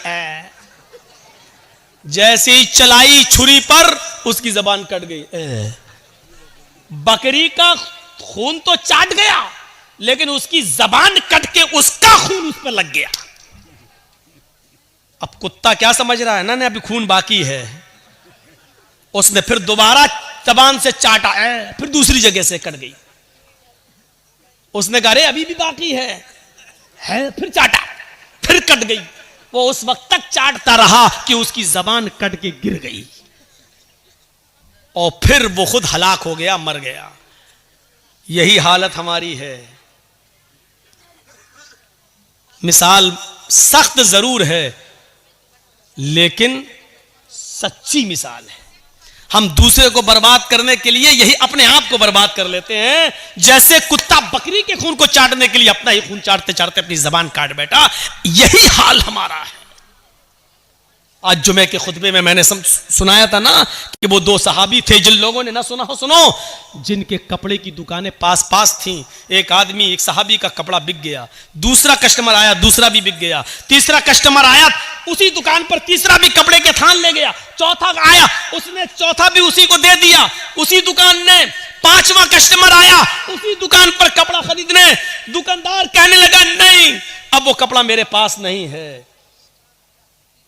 जैसे ही चलाई छुरी पर उसकी जबान कट गई। बकरी का खून तो चाट गया लेकिन उसकी जबान कट के उसका खून उस पर लग गया। अब कुत्ता क्या समझ रहा है ना, अभी खून बाकी है। उसने फिर दोबारा जबान से चाटा, फिर दूसरी जगह से कट गई। उसने कहा अरे अभी भी बाकी है, फिर चाटा, फिर कट गई। वो उस वक्त तक चाटता रहा कि उसकी जबान कट के गिर गई और फिर वो खुद हलाक हो गया, मर गया। यही हालत हमारी है। मिसाल सख्त जरूर है लेकिन सच्ची मिसाल है। हम दूसरे को बर्बाद करने के लिए यही अपने आप को बर्बाद कर लेते हैं। जैसे कुत्ता बकरी के खून को चाटने के लिए अपना ही खून चाटते चाटते अपनी जबान काट बैठा, यही हाल हमारा है। आज जुमे के खुतबे में मैंने सुनाया था ना कि वो दो सहाबी थे, जिन लोगों ने ना सुना हो सुनो, जिनके कपड़े की दुकानें पास पास थीं। एक आदमी, एक सहाबी का कपड़ा बिक गया, दूसरा कस्टमर आया, दूसरा भी बिक गया, तीसरा कस्टमर आया, उसी दुकान पर तीसरा भी कपड़े के थान ले गया, चौथा आया, उसने चौथा भी उसी को दे दिया, उसी दुकान ने। पांचवा कस्टमर आया उसी दुकान पर कपड़ा खरीदने, दुकानदार कहने लगा नहीं, अब वो कपड़ा मेरे पास नहीं है,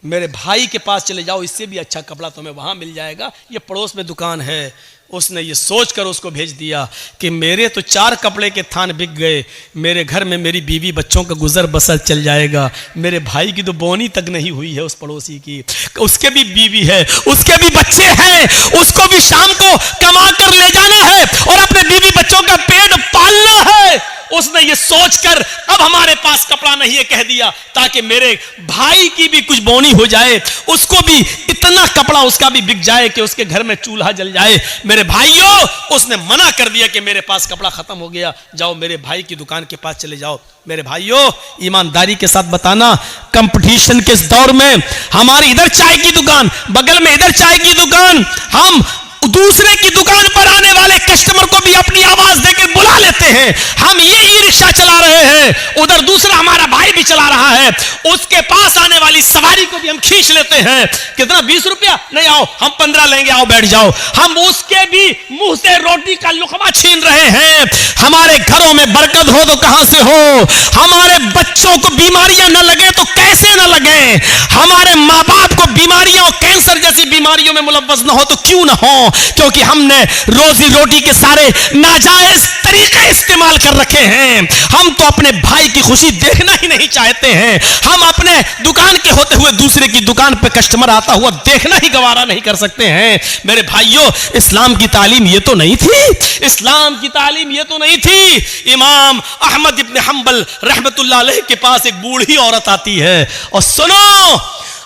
मेरे भाई के पास चले जाओ, इससे भी अच्छा कपड़ा तुम्हें वहां मिल जाएगा, ये पड़ोस में दुकान है। उसने ये सोचकर उसको भेज दिया कि मेरे तो 4 कपड़े के थान बिक गए, मेरे घर में मेरी बीवी बच्चों का गुजर बसर चल जाएगा, मेरे भाई की तो बोनी तक नहीं हुई है उस पड़ोसी की, उसके भी बीवी है, उसके भी बच्चे हैं, उसको भी शाम को कमा कर ले जाना है और अपने बीवी बच्चों का पेट पालना है। उसने ये सोचकर अब हमारे पास कपड़ा नहीं है कह दिया ताकि मेरे भाई की भी कुछ बोनी हो जाए, उसको भी इतना कपड़ा उसका भी बिक जाए कि उसके घर में चूल्हा जल जाए। मेरे भाइयों, उसने मना कर दिया कि मेरे पास कपड़ा खत्म हो गया, जाओ मेरे भाई की दुकान के पास चले जाओ। मेरे भाइयों, ईमानदारी के साथ बताना, कंपटीशन के इस दौर में हमारी इधर चाय की दुकान, बगल में इधर चाय की दुकान, हम दूसरे की दुकान पर आने वाले कस्टमर को भी अपनी आवाज देकर बुला लेते हैं। हम ये ई रिक्शा चला रहे हैं, उधर दूसरा हमारा भाई भी चला रहा है, उसके पास आने वाली सवारी को भी हम खींच लेते हैं। कितना? 20 रुपया? नहीं, आओ हम 15 लेंगे, आओ बैठ जाओ। हम उसके भी मुंह से रोटी का लुकमा छीन रहे हैं। हमारे घरों में बरकत हो तो कहां से हो, हमारे बच्चों को बीमारियां न लगे तो कैसे न लगे, हमारे माँ बाप को बीमारियां और कैंसर जैसी बीमारियों में मुलव्वस न हो तो क्यों न हो, क्योंकि हमने रोजी रोटी के सारे नाजायज तरीके इस्तेमाल कर रखे हैं। हम तो अपने भाई की खुशी देखना ही नहीं चाहते हैं। हम अपने दुकान के होते हुए दूसरे की दुकान पे कस्टमर आता हुआ देखना ही गवारा नहीं कर सकते हैं। मेरे भाइयों, इस्लाम की तालीम ये तो नहीं थी, इस्लाम की तालीम ये तो नहीं थी। इमाम अहमद इब्न हंबल रहमतुल्लाह अलैह के पास एक बूढ़ी औरत आती है और सुनो,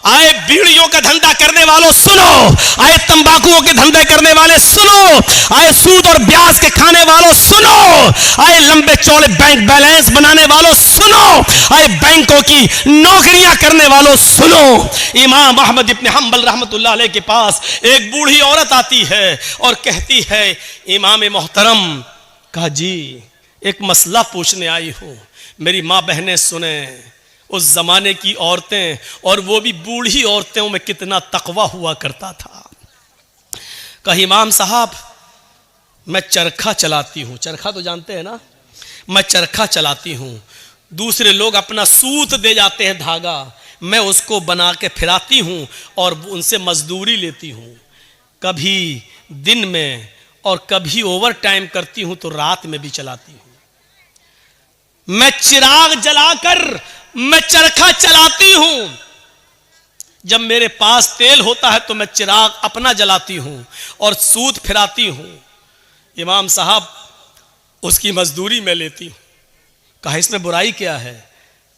आए बीड़ियों का धंधा करने वालों सुनो, आए तंबाकुओं के धंधे करने वाले सुनो, आए सूद और ब्याज के खाने वालों सुनो, आए लंबे चौड़े बैंक बैलेंस बनाने वालों सुनो, आए बैंकों की नौकरियां करने वालों सुनो। इमाम अहमद इब्न हंबल रहमतुल्लाह अलैह के पास एक बूढ़ी औरत आती है और कहती है, इमाम मोहतरम, कहा जी एक मसला पूछने आई हूं, मेरी माँ बहनें सुने। उस जमाने की औरतें, और वो भी बूढ़ी औरतों में कितना तकवा हुआ करता था। कहा इमाम साहब मैं चरखा चलाती हूँ, चरखा तो जानते हैं ना, मैं चरखा चलाती हूँ, दूसरे लोग अपना सूत दे जाते हैं धागा, मैं उसको बना के फिराती हूँ और उनसे मजदूरी लेती हूँ, कभी दिन में और कभी ओवर टाइम करती हूँ तो रात में भी चलाती हूँ। मैं चिराग जलाकर मैं चरखा चलाती हूँ, जब मेरे पास तेल होता है तो मैं चिराग अपना जलाती हूँ और सूत फिराती हूँ। इमाम साहब उसकी मजदूरी मैं लेती हूँ। कहा इसमें बुराई क्या है?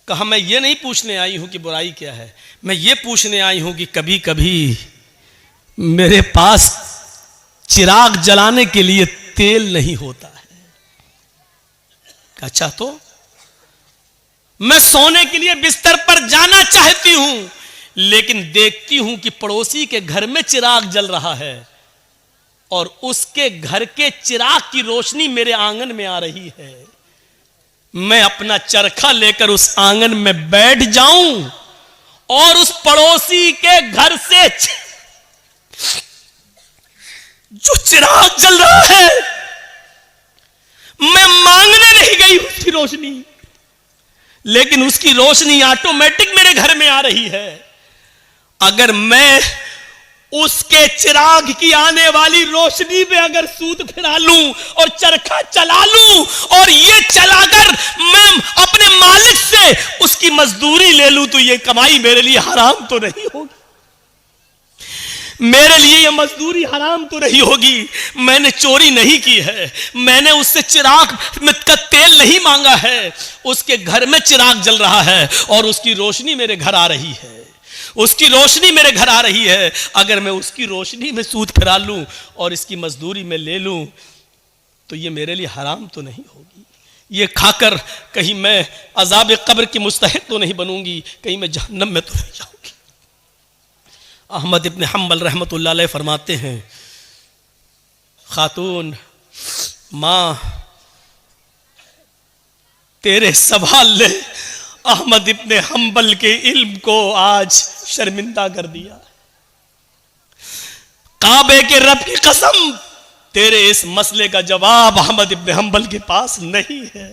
कहा मैं ये नहीं पूछने आई हूँ कि बुराई क्या है, मैं ये पूछने आई हूँ कि कभी कभी मेरे पास चिराग जलाने के लिए तेल नहीं होता है। अच्छा तो मैं सोने के लिए बिस्तर पर जाना चाहती हूं, लेकिन देखती हूं कि पड़ोसी के घर में चिराग जल रहा है और उसके घर के चिराग की रोशनी मेरे आंगन में आ रही है। मैं अपना चरखा लेकर उस आंगन में बैठ जाऊं और उस पड़ोसी के घर से जो चिराग जल रहा है, मैं मांगने नहीं गई उसकी रोशनी, लेकिन उसकी रोशनी ऑटोमेटिक मेरे घर में आ रही है। अगर मैं उसके चिराग की आने वाली रोशनी में अगर सूत फिरा लूं और चरखा चला लूं और ये चलाकर मैं अपने मालिक से उसकी मजदूरी ले लूं, तो ये कमाई मेरे लिए हराम तो नहीं होगी? मेरे लिए यह मजदूरी हराम तो नहीं होगी? मैंने चोरी नहीं की है, मैंने उससे चिराग का तेल नहीं मांगा है, उसके घर में चिराग जल रहा है और उसकी रोशनी मेरे घर आ रही है, उसकी रोशनी मेरे घर आ रही है। अगर मैं उसकी रोशनी में सूत फिरा लूं और इसकी मजदूरी में ले लूं तो ये मेरे लिए हराम तो नहीं होगी? ये खाकर कहीं मैं अजाब कब्र की मुस्तहिक तो नहीं बनूंगी, कहीं मैं जहन्नम में तो नहीं जाऊंगी? अहमद इब्न हम्बल रहमतुल्लाह अलैह फरमाते हैं, खातून माँ तेरे सवाल ने अहमद इब्न हम्बल के इल्म को आज शर्मिंदा कर दिया। काबे के रब की कसम, तेरे इस मसले का जवाब अहमद इब्न हम्बल के पास नहीं है।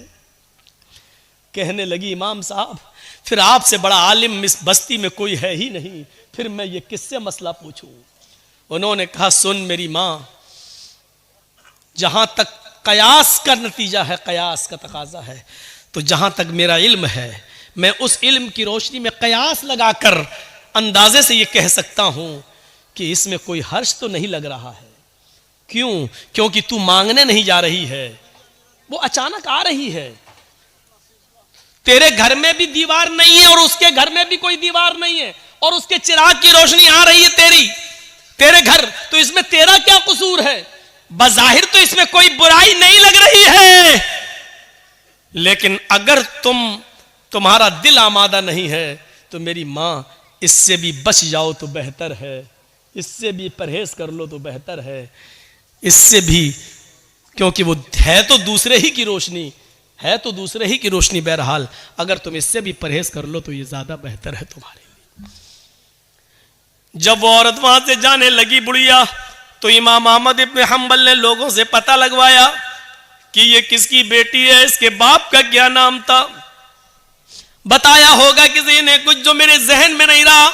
कहने लगी इमाम साहब फिर आपसे बड़ा आलिम इस बस्ती में कोई है ही नहीं, फिर मैं ये किससे मसला पूछूं? उन्होंने कहा सुन मेरी माँ, जहां तक कयास का नतीजा है, कयास का तकाजा है, तो जहां तक मेरा इल्म है मैं उस इल्म की रोशनी में कयास लगाकर अंदाजे से ये कह सकता हूं कि इसमें कोई हर्ष तो नहीं लग रहा है। क्यों? क्योंकि तू मांगने नहीं जा रही है, वो अचानक आ रही है। तेरे घर में भी दीवार नहीं है और उसके घर में भी कोई दीवार नहीं है और उसके चिराग की रोशनी आ रही है तेरे घर, तो इसमें तेरा क्या कसूर है? बज़ाहिर तो इसमें कोई बुराई नहीं लग रही है, लेकिन अगर तुम्हारा दिल आमादा नहीं है तो मेरी माँ इससे भी बच जाओ तो बेहतर है, इससे भी परहेज कर लो तो बेहतर है, इससे भी, क्योंकि वो है तो दूसरे ही की रोशनी, है तो दूसरे ही की रोशनी। बहरहाल अगर तुम इससे भी परहेज कर लो तो ये ज्यादा बेहतर है तुम्हारे लिए। जब वो औरत वहां से जाने लगी बुढ़िया, तो इमाम अहमद इब्न हम्बल ने लोगों से पता लगवाया कि ये किसकी बेटी है, इसके बाप का क्या नाम था। बताया होगा किसी ने कुछ जो मेरे जहन में नहीं रहा।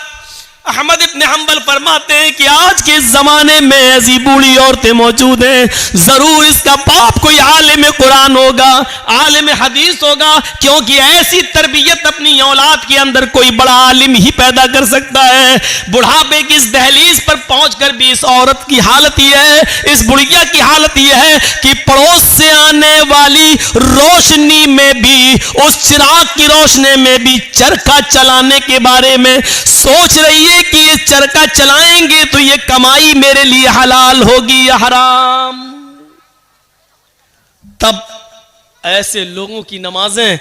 अहमद इब्न हम्बल फरमाते हैं कि आज के जमाने में ऐसी बूढ़ी औरतें मौजूद हैं, जरूर इसका बाप कोई आलिम कुरान होगा, आलिम हदीस होगा, क्योंकि ऐसी तरबियत अपनी औलाद के अंदर कोई बड़ा आलिम ही पैदा कर सकता है। बुढ़ापे की इस दहलीज पर पहुंचकर भी इस औरत की हालत यह है, इस बुढ़िया की हालत यह है कि पड़ोस से आने वाली रोशनी में भी, उस चिराग की रोशनी में भी चरखा चलाने के बारे में सोच रही है कि ये चरखा चलाएंगे तो ये कमाई मेरे लिए हलाल होगी या हराम। तब ऐसे लोगों की नमाजें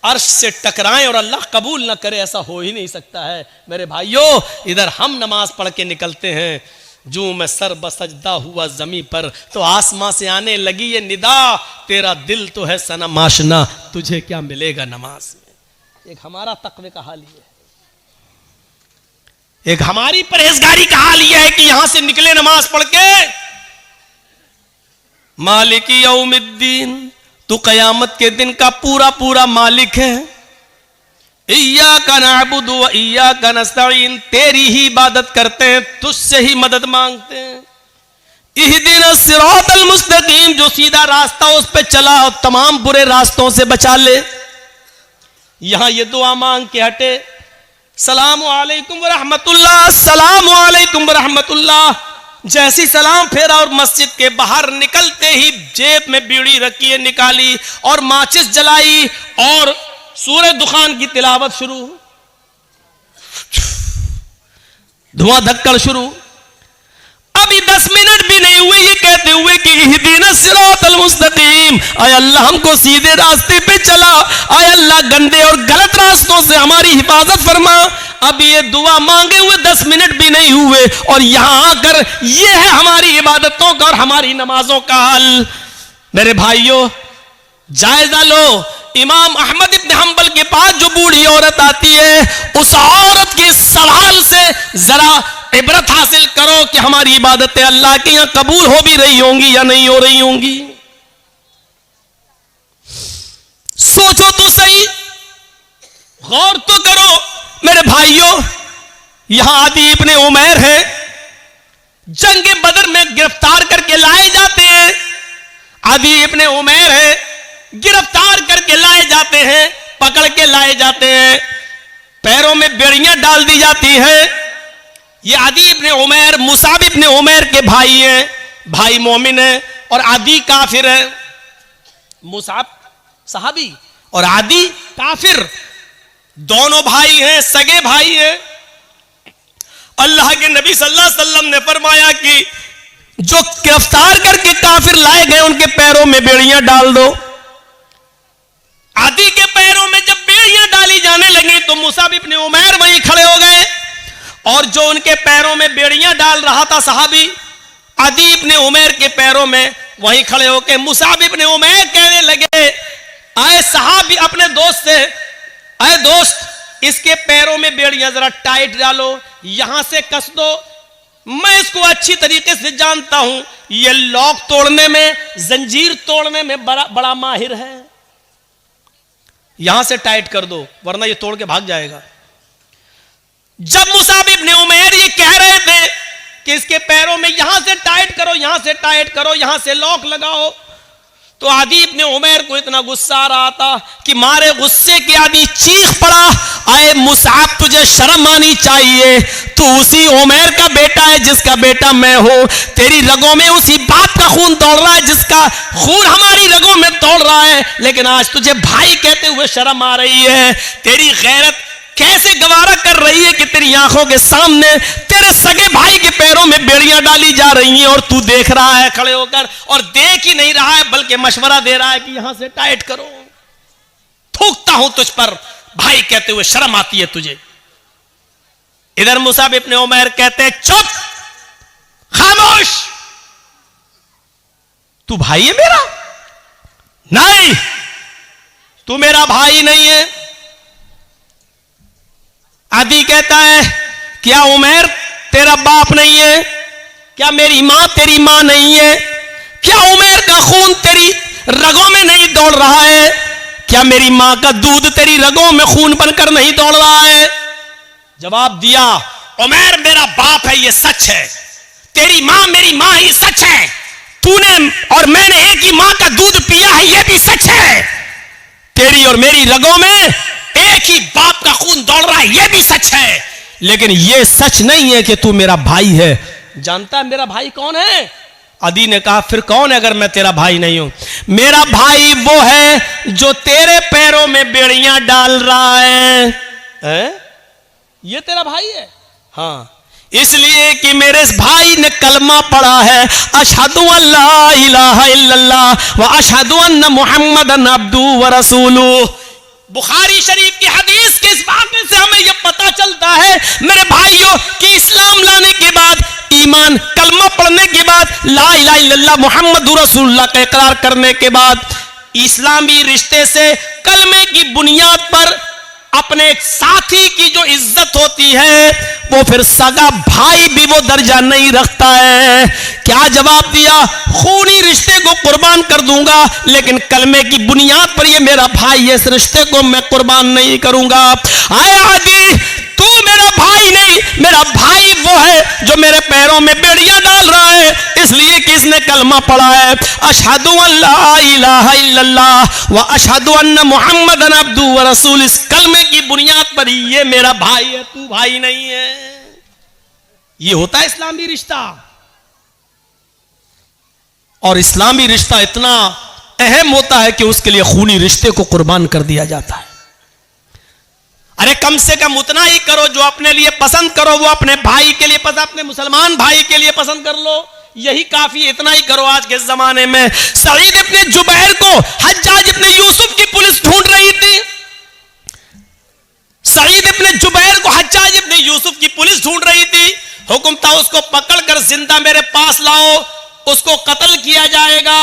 अर्श से टकराएं और अल्लाह कबूल ना करे, ऐसा हो ही नहीं सकता है। मेरे भाइयों, इधर हम नमाज पढ़ के निकलते हैं, जो मैं सर बसजदा हुआ जमी पर, तो आसमां से आने लगी ये निदा, तेरा दिल तो है सनम आशना, तुझे क्या मिलेगा नमाज में। एक हमारा तकवे का हाल ये है, एक हमारी परहेजगारी का हाल यह है कि यहां से निकले नमाज पढ़ के, मालिकी यौमिद्दीन, तू कयामत के दिन का पूरा पूरा मालिक है। इय्याका नअबुदु व इय्याका नस्तईन, तेरी ही इबादत करते हैं, तुझसे ही मदद मांगते हैं। इहदिना सिरातल मुस्तकीम, जो सीधा रास्ता उस पे चला और तमाम बुरे रास्तों से बचा ले। यहां ये दुआ मांग के हटे, सलामु अलैकुम व रहमतुल्लाह, सलामु अलैकुम व रहमतुल्लाह। जैसी सलाम फेरा और मस्जिद के बाहर निकलते ही जेब में बीड़ी रखी है, निकाली और माचिस जलाई और सूरह दुखान की तिलावत शुरू, धुआं धक्कड़ शुरू। अभी 10 मिनट भी नहीं हुए ये कहते हुए कि इहदिना सिरातल मुस्तकीम, आय अल्लाह हमको सीधे रास्ते पे चला, आय अल्लाह गंदे और गलत रास्तों से हमारी हिफाजत फरमा। अब ये दुआ मांगे हुए 10 मिनट भी नहीं हुए और यहां आकर ये है हमारी इबादतों का और हमारी नमाजों का हाल। मेरे भाइयों, जायजा लो, इमाम अहमद इब्न हंबल के पास जो बूढ़ी औरत आती है, उस औरत के सवाल से जरा इबरत हासिल करो कि हमारी इबादतें अल्लाह के यहां कबूल हो भी रही होंगी या नहीं हो रही होंगी। सोचो तो सही, गौर तो करो। मेरे भाइयों, यहां आदि इब्ने उमैर है, जंग बदर में गिरफ्तार करके लाए जाते हैं। आदि इब्ने उमैर है, गिरफ्तार करके लाए जाते हैं, पकड़ के लाए जाते हैं, पैरों में बेड़ियां डाल दी जाती हैं। ये आदि इब्ने उमैर मुसाब इब्ने उमैर के भाई हैं, भाई मोमिन है और आदि काफिर है। मुसाब सहाबी और आदि काफिर, दोनों भाई हैं, सगे भाई हैं। अल्लाह के नबी सल्लल्लाहु अलैहि वसल्लम ने फरमाया कि जो गिरफ्तार करके काफिर लाए गए उनके पैरों में बेड़ियां डाल दो। आदि के पैरों में जब बेड़ियां डाली जाने लगी तो मुसाब इब्ने उमैर वहीं खड़े हो गए और जो उनके पैरों में बेड़ियां डाल रहा था सहाबी, आदि इब्ने उमैर के पैरों में वहीं खड़े होकर मुसाब इब्ने उमैर कहने लगे, आए सहाबी अपने दोस्त से, आए दोस्त इसके पैरों में बेड़ियां जरा टाइट डालो, यहां से कस दो, मैं इसको अच्छी तरीके से जानता हूं, ये लॉक तोड़ने में, जंजीर तोड़ने में बड़ा माहिर है, यहां से टाइट कर दो वरना ये तोड़ के भाग जाएगा। जब मुसाब इब्ने उमैर ये कह रहे थे कि इसके पैरों में यहां से टाइट करो, यहां से टाइट करो, यहां से लॉक लगाओ, तो आदि इब्ने उमैर को इतना गुस्सा आ रहा था कि मारे गुस्से के आदि चीख पड़ा, आए मुसाब तुझे शर्म आनी चाहिए, तू उसी उमैर का बेटा है जिसका बेटा मैं हूं, तेरी रगों में उसी बाप का खून दौड़ रहा है जिसका खून हमारी रगों में दौड़ रहा है, लेकिन आज तुझे भाई कहते हुए शर्म आ रही है। तेरी गैरत कैसे गवारा कर रही है कि तेरी आंखों के सामने तेरे सगे भाई के पैरों में बेड़ियां डाली जा रही हैं और तू देख रहा है खड़े होकर, और देख ही नहीं रहा है बल्कि मशवरा दे रहा है कि यहां से टाइट करो। थूकता हूं तुझ पर, भाई कहते हुए शर्म आती है तुझे। इधर मुसाब इब्ने उमैर कहते हैं, चुप, खामोश, तू भाई है मेरा? नहीं, तू मेरा भाई नहीं है। आदि कहता है, क्या उमैर तेरा बाप नहीं है? क्या मेरी मां तेरी मां नहीं है? क्या उमैर का खून तेरी रगों में नहीं दौड़ रहा है? क्या मेरी मां का दूध तेरी रगों में खून बनकर नहीं दौड़ रहा है? जवाब दिया, उमैर मेरा बाप है, ये सच है, तेरी मां मेरी मां ही सच है, तूने और मैंने एक ही मां का दूध पिया है, ये भी सच है, तेरी और मेरी रगों में एक ही बाप का खून दौड़ रहा है, यह भी सच है, लेकिन यह सच नहीं है कि तू मेरा भाई है। जानता है मेरा भाई कौन है? आदि ने कहा, फिर कौन है अगर मैं तेरा भाई नहीं हूं? मेरा भाई वो है जो तेरे पैरों में बेड़ियां डाल रहा है? ये तेरा भाई है? हाँ, इसलिए कि मेरे इस भाई ने कलमा पढ़ा है, अशहदु अल्ला इलाहा इल्लल्लाह व अशहदु अन्ना मुहम्मदन अब्दुहु व रसूलुहु। बुखारी शरीफ की हदीस के इस वाक़े से हमें यह पता चलता है मेरे भाइयों कि इस्लाम लाने के बाद, ईमान कलमा पढ़ने के बाद, ला इलाहा इल्लल्लाह मुहम्मदुर रसूलुल्लाह का इकरार करने के बाद, इस्लामी रिश्ते से कलमे की बुनियाद पर अपने एक साथी की जो इज्जत होती है वो फिर सगा भाई भी वो दर्जा नहीं रखता है। क्या जवाब दिया? खूनी रिश्ते को कुर्बान कर दूंगा, लेकिन कलमे की बुनियाद पर ये मेरा भाई है, इस रिश्ते को मैं कुर्बान नहीं करूंगा। आए आदि, तू मेरा भाई नहीं, मेरा भाई वो है जो मेरे पैरों में बेड़ियां डाल रहा है, इसलिए कि इसने कलमा पढ़ा है, अशहदु अल्ला इलाहा इल्लल्लाह व अशहदु अन्ना मुहम्मदन अब्दुहु व रसूल। इस कलमे की बुनियाद पर ये मेरा भाई है, तू भाई नहीं है। ये होता है इस्लामी रिश्ता। और इस्लामी रिश्ता इतना अहम होता है कि उसके लिए खूनी रिश्ते को कुर्बान कर दिया जाता है। अरे कम से कम उतना ही करो जो अपने लिए पसंद करो, वो अपने भाई के लिए पसंद, अपने मुसलमान भाई के लिए पसंद कर लो, यही काफी, इतना ही करो आज के जमाने में। सईद इब्ने जुबैर को हज्जाज इब्ने यूसुफ की पुलिस ढूंढ रही थी। सईद इब्ने जुबैर को हज्जाज इब्ने यूसुफ की पुलिस ढूंढ रही थी। हुक्म था उसको पकड़कर जिंदा मेरे पास लाओ, उसको कत्ल किया जाएगा।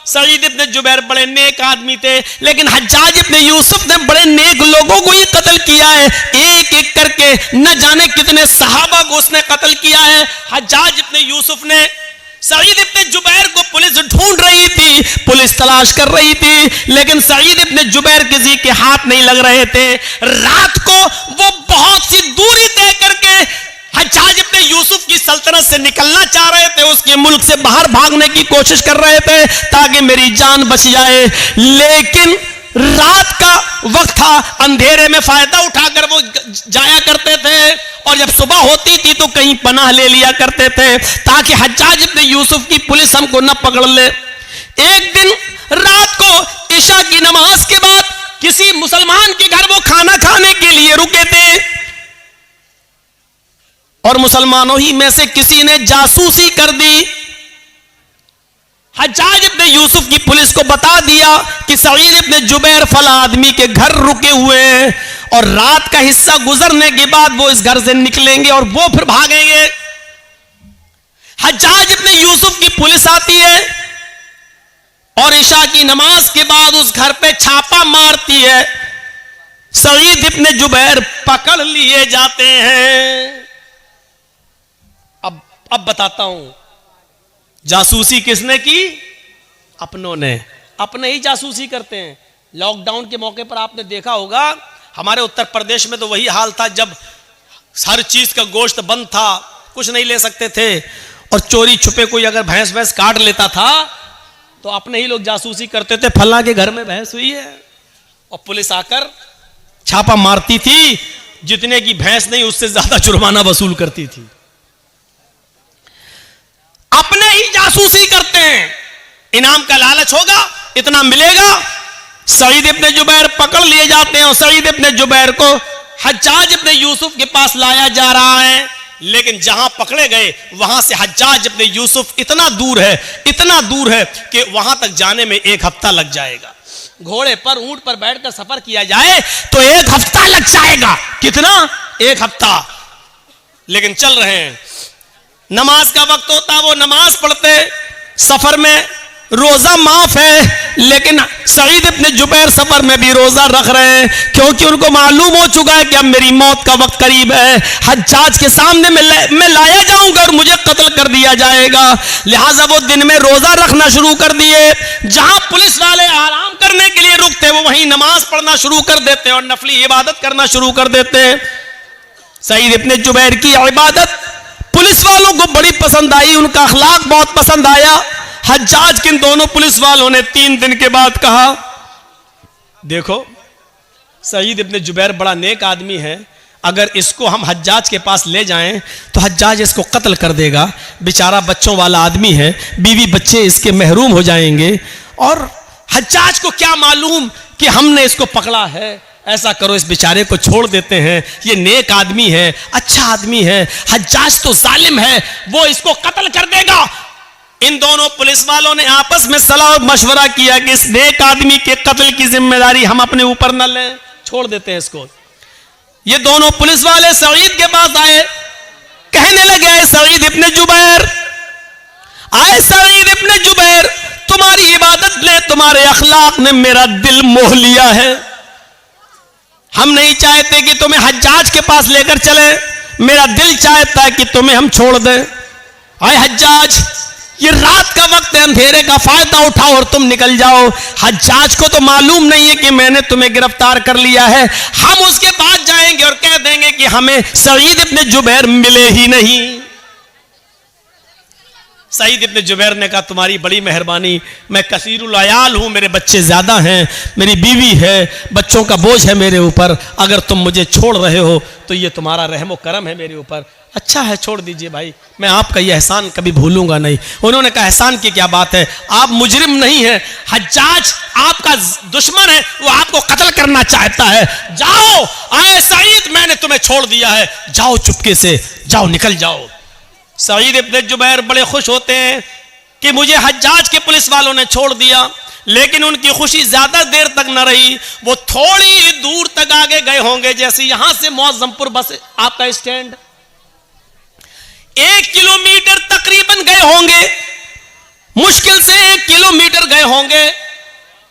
सईद इब्ने जुबैर बड़े नेक आदमी थे, लेकिन हज्जाज इब्ने यूसुफ ने बड़े नेक लोगों को ही कत्ल किया है। एक एक करके न जाने कितने सहाबा को उसने कत्ल किया है। हज्जाज इब्ने यूसुफ ने सईद इब्ने जुबैर को पुलिस ढूंढ रही थी, पुलिस तलाश कर रही थी, लेकिन सईद इब्ने जुबैर किसी के हाथ नहीं लग रहे थे। रात को वो बहुत सी दूरी तय करके हज्जाज इब्ने यूसुफ की सल्तनत से निकलना चाह रहे थे, उसके मुल्क से बाहर भागने की कोशिश कर रहे थे ताकि मेरी जान बच जाए। लेकिन रात का वक्त था, अंधेरे में फायदा उठाकर वो जाया करते थे, और जब सुबह होती थी तो कहीं पनाह ले लिया करते थे ताकि हज्जाज इब्ने यूसुफ की पुलिस हमको न पकड़ ले। एक दिन रात को इशा की नमाज के बाद किसी मुसलमान के घर वो खाना खाने के लिए रुके थे, और मुसलमानों ही में से किसी ने जासूसी कर दी। हज्जाज इब्ने यूसुफ की पुलिस को बता दिया कि सईद इब्ने जुबैर फला आदमी के घर रुके हुए हैं, और रात का हिस्सा गुजरने के बाद वो इस घर से निकलेंगे और वो फिर भागेंगे। हज्जाज इब्ने यूसुफ की पुलिस आती है और इशा की नमाज के बाद उस घर पे छापा मारती है। सईद इब्ने जुबैर पकड़ लिए जाते हैं। अब बताता हूं, जासूसी किसने की? अपनों ने। अपने ही जासूसी करते हैं। लॉकडाउन के मौके पर आपने देखा होगा, हमारे उत्तर प्रदेश में तो वही हाल था, जब हर चीज का गोश्त बंद था, कुछ नहीं ले सकते थे, और चोरी छुपे कोई अगर भैंस भैंस काट लेता था तो अपने ही लोग जासूसी करते थे, फला के घर में भैंस हुई है, और पुलिस आकर छापा मारती थी। जितने की भैंस नहीं उससे ज्यादा जुर्माना वसूल करती थी। अपने ही जासूसी करते हैं। इनाम का लालच होगा, इतना मिलेगा। सईद इब्ने जुबैर पकड़ लिए जाते हैं, और सईद इब्ने जुबैर को हज्जाज इब्ने यूसुफ के पास लाया जा रहा है। लेकिन जहां पकड़े गए वहां से हज्जाज इब्ने यूसुफ इतना दूर है कि वहां तक जाने में 1 हफ्ता लग जाएगा। घोड़े पर, ऊंट पर बैठकर सफर किया जाए तो 1 हफ्ता लग जाएगा। कितना? 1 हफ्ता। लेकिन चल रहे हैं। नमाज का वक्त होता, वो नमाज पढ़ते। सफर में रोजा माफ है, लेकिन सईद इब्ने जुबैर सफर में भी रोजा रख रहे हैं, क्योंकि उनको मालूम हो चुका है कि अब मेरी मौत का वक्त करीब है। हज्जाज के सामने मैं लाया जाऊंगा और मुझे कत्ल कर दिया जाएगा। लिहाजा वो दिन में रोजा रखना शुरू कर दिए। जहां पुलिस वाले आराम करने के लिए रुकते, वो वहीं नमाज पढ़ना शुरू कर देते और नफली इबादत करना शुरू कर देते। सईद इब्ने जुबैर की इबादत पुलिस वालों को बड़ी पसंद आई, उनका अखलाक बहुत पसंद आया। हज्जाज किन दोनों पुलिस वालों ने 3 दिन के बाद कहा, देखो सईद इब्ने जुबैर बड़ा नेक आदमी है, अगर इसको हम हज्जाज के पास ले जाएं तो हज्जाज इसको कत्ल कर देगा। बेचारा बच्चों वाला आदमी है, बीवी बच्चे इसके महरूम हो जाएंगे, और हज्जाज को क्या मालूम कि हमने इसको पकड़ा है। ऐसा करो, इस बेचारे को छोड़ देते हैं, ये नेक आदमी है, अच्छा आदमी है, हज्जाज तो जालिम है, वो इसको कत्ल कर देगा। इन दोनों पुलिस वालों ने आपस में सलाह और मशवरा किया कि इस नेक आदमी के कत्ल की जिम्मेदारी हम अपने ऊपर न लें, छोड़ देते हैं इसको। ये दोनों पुलिस वाले सईद के पास आए, कहने लगे, सईद इब्ने जुबैर, आए सईद इब्ने जुबैर, तुम्हारी इबादत ने, तुम्हारे अखलाक ने मेरा दिल मोह लिया है। हम नहीं चाहते कि तुम्हें हज्जाज के पास लेकर चले, मेरा दिल चाहता है कि तुम्हें हम छोड़ दें। आए हज्जाज, ये रात का वक्त है, अंधेरे का फायदा उठाओ और तुम निकल जाओ। हज्जाज को तो मालूम नहीं है कि मैंने तुम्हें गिरफ्तार कर लिया है। हम उसके पास जाएंगे और कह देंगे कि हमें सईद इब्ने जुबैर मिले ही नहीं। सईद इब्ने जुबैर ने कहा तुम्हारी बड़ी मेहरबानी, मैं कसीरुल अयाल हूं, मेरे बच्चे ज्यादा हैं, मेरी बीवी है, बच्चों का बोझ है मेरे ऊपर, अगर तुम मुझे छोड़ रहे हो तो ये तुम्हारा रहमो करम है मेरे ऊपर। अच्छा है, छोड़ दीजिए भाई, मैं आपका ये एहसान कभी भूलूंगा नहीं। उन्होंने कहा एहसान की क्या बात है, आप मुजरिम नहीं है, हज्जाज आपका दुश्मन है, वो आपको कत्ल करना चाहता है। जाओ आए सईद, मैंने तुम्हें छोड़ दिया है, जाओ चुपके से जाओ, निकल जाओ। सईद इब्ने जुबैर बड़े खुश होते हैं कि मुझे हज्जाज के पुलिस वालों ने छोड़ दिया, लेकिन उनकी खुशी ज्यादा देर तक न रही। वो थोड़ी दूर तक आगे गए होंगे, जैसे यहां से मौजमपुर बस आपका स्टैंड 1 किलोमीटर तकरीबन गए होंगे, मुश्किल से 1 किलोमीटर गए होंगे,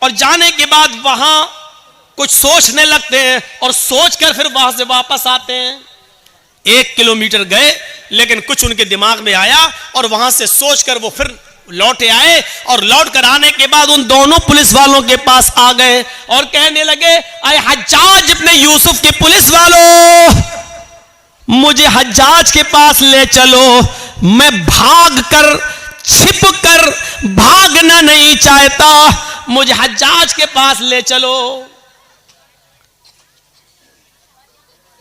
और जाने के बाद वहां कुछ सोचने लगते हैं और सोचकर फिर वहां से वापस आते हैं। 1 किलोमीटर गए, लेकिन कुछ उनके दिमाग में आया और वहां से सोचकर वो फिर लौटे आए, और लौट कर आने के बाद उन दोनों पुलिस वालों के पास आ गए और कहने लगे, अरे हज्जाज इब्ने यूसुफ के पुलिस वालों, मुझे हज्जाज के पास ले चलो, मैं भाग कर छिप कर भागना नहीं चाहता, मुझे हज्जाज के पास ले चलो।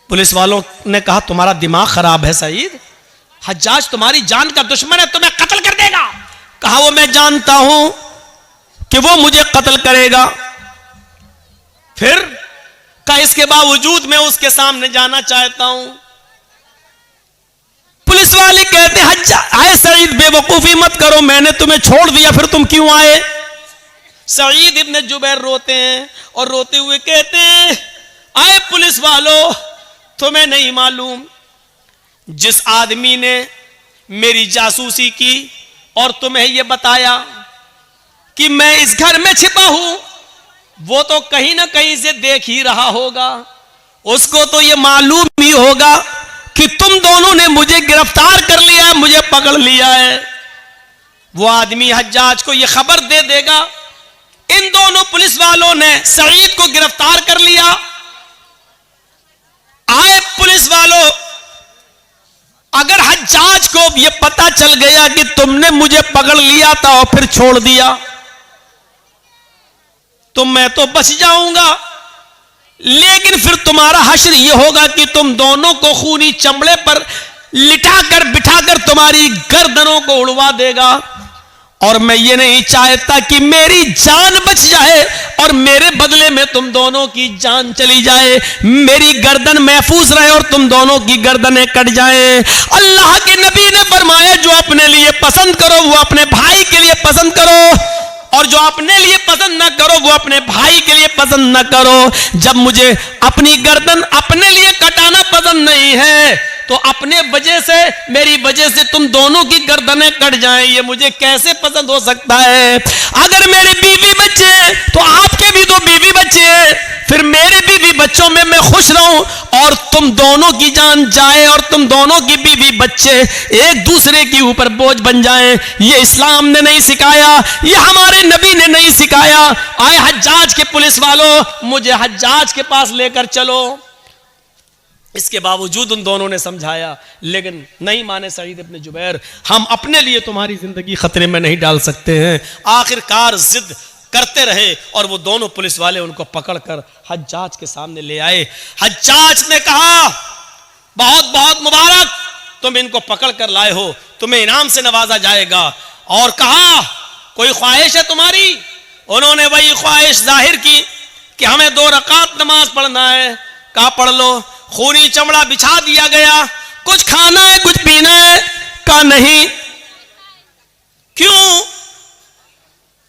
पुलिस वालों ने कहा तुम्हारा दिमाग खराब है सईद, हज्जाज तुम्हारी जान का दुश्मन है, तुम्हें कत्ल कर देगा। कहा वो मैं जानता हूं कि वो मुझे कत्ल करेगा, फिर कहा इसके बावजूद मैं उसके सामने जाना चाहता हूं। पुलिस वाले कहते हज्जाज आए सईद, बेवकूफी मत करो, मैंने तुम्हें छोड़ दिया, फिर तुम क्यों आए। सईद इब्ने जुबैर रोते हैं और रोते हुए कहते हैं, आए पुलिस वालों, तुम्हें नहीं मालूम जिस आदमी ने मेरी जासूसी की और तुम्हें यह बताया कि मैं इस घर में छिपा हूं, वो तो कहीं ना कहीं से देख ही रहा होगा, उसको तो यह मालूम ही होगा कि तुम दोनों ने मुझे गिरफ्तार कर लिया है, मुझे पकड़ लिया है। वो आदमी हज्जाज को यह खबर दे देगा इन दोनों पुलिस वालों ने सईद को गिरफ्तार कर लिया। आए पुलिस वालों, अगर हज्जाज को यह पता चल गया कि तुमने मुझे पकड़ लिया था और फिर छोड़ दिया, तो मैं तो बच जाऊंगा, लेकिन फिर तुम्हारा हश्र यह होगा कि तुम दोनों को खूनी चमड़े पर लिटाकर बिठाकर तुम्हारी गर्दनों को उड़वा देगा, और मैं ये नहीं चाहता कि मेरी जान बच जाए और मेरे बदले में तुम दोनों की जान चली जाए, मेरी गर्दन महफूज रहे और तुम दोनों की गर्दनें कट जाएं। अल्लाह के नबी ने फरमाया, जो अपने लिए पसंद करो वो अपने भाई के लिए पसंद करो, और जो अपने लिए पसंद ना करो वो अपने भाई के लिए पसंद ना करो। जब मुझे अपनी गर्दन अपने लिए कटाना पसंद नहीं है, तो अपने वजह से, मेरी वजह से तुम दोनों की गर्दनें कट जाएं, ये मुझे कैसे पसंद हो सकता है। अगर मेरे बीवी बच्चे हैं तो आपके भी तो बीवी बच्चे हैं, फिर मेरे बीवी बच्चों में मैं खुश रहूं और तुम दोनों की जान जाए और तुम दोनों की बीवी बच्चे एक दूसरे के ऊपर बोझ बन जाएं, ये इस्लाम ने नहीं सिखाया, ये हमारे नबी ने नहीं सिखाया। आए हज्जाज के पुलिस वालों, मुझे हज्जाज के पास लेकर चलो। इसके बावजूद उन दोनों ने समझाया, लेकिन नहीं माने सईद इब्ने जुबैर, हम अपने लिए तुम्हारी जिंदगी खतरे में नहीं डाल सकते हैं। आखिरकार जिद करते रहे और वो दोनों पुलिस वाले उनको पकड़कर हज्जाज के सामने ले आए। हज्जाज ने कहा, बहुत बहुत मुबारक, तुम इनको पकड़ कर लाए हो, तुम्हें इनाम से नवाजा जाएगा। और कहा, कोई ख्वाहिश है तुम्हारी? उन्होंने वही ख्वाहिश जाहिर की कि हमें 2 रकात नमाज पढ़ना है। कहा पढ़ लो। खूनी चमड़ा बिछा दिया गया। कुछ खाना है, कुछ पीना है? कहा नहीं। क्यों?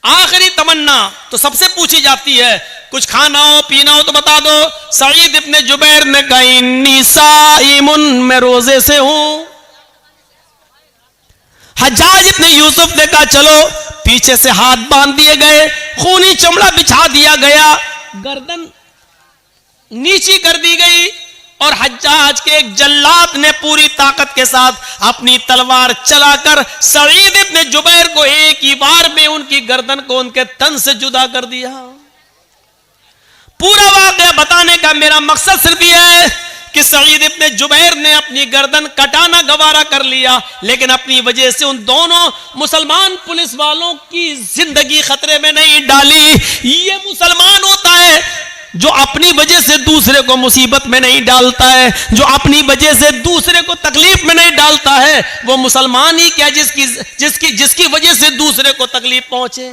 आखिरी तमन्ना तो सबसे पूछी जाती है, कुछ खाना हो पीना हो तो बता दो। सईद इब्ने जुबैर ने कहा, इन्नी साइमुन, मैं रोजे से हूं। हज्जाज इब्ने यूसुफ ने कहा, चलो। पीछे से हाथ बांध दिए गए, खूनी चमड़ा बिछा दिया गया, गर्दन नीची कर दी गई और हज्जाज के एक जल्लाद ने पूरी ताकत के साथ अपनी तलवार चलाकर सईद इब्न जुबैर को एक ही बार में उनकी गर्दन को उनके तन से जुदा कर दिया। पूरा वाकया बताने का मेरा मकसद सिर्फ यह है कि सईद इब्न जुबैर ने अपनी गर्दन कटाना गवारा कर लिया, लेकिन अपनी वजह से उन दोनों मुसलमान पुलिस वालों की जिंदगी खतरे में नहीं डाली। ये मुसलमान होता है जो अपनी वजह से दूसरे को मुसीबत में नहीं डालता है, जो अपनी वजह से दूसरे को तकलीफ में नहीं डालता है। वो मुसलमान ही क्या जिसकी वजह से दूसरे को तकलीफ पहुंचे।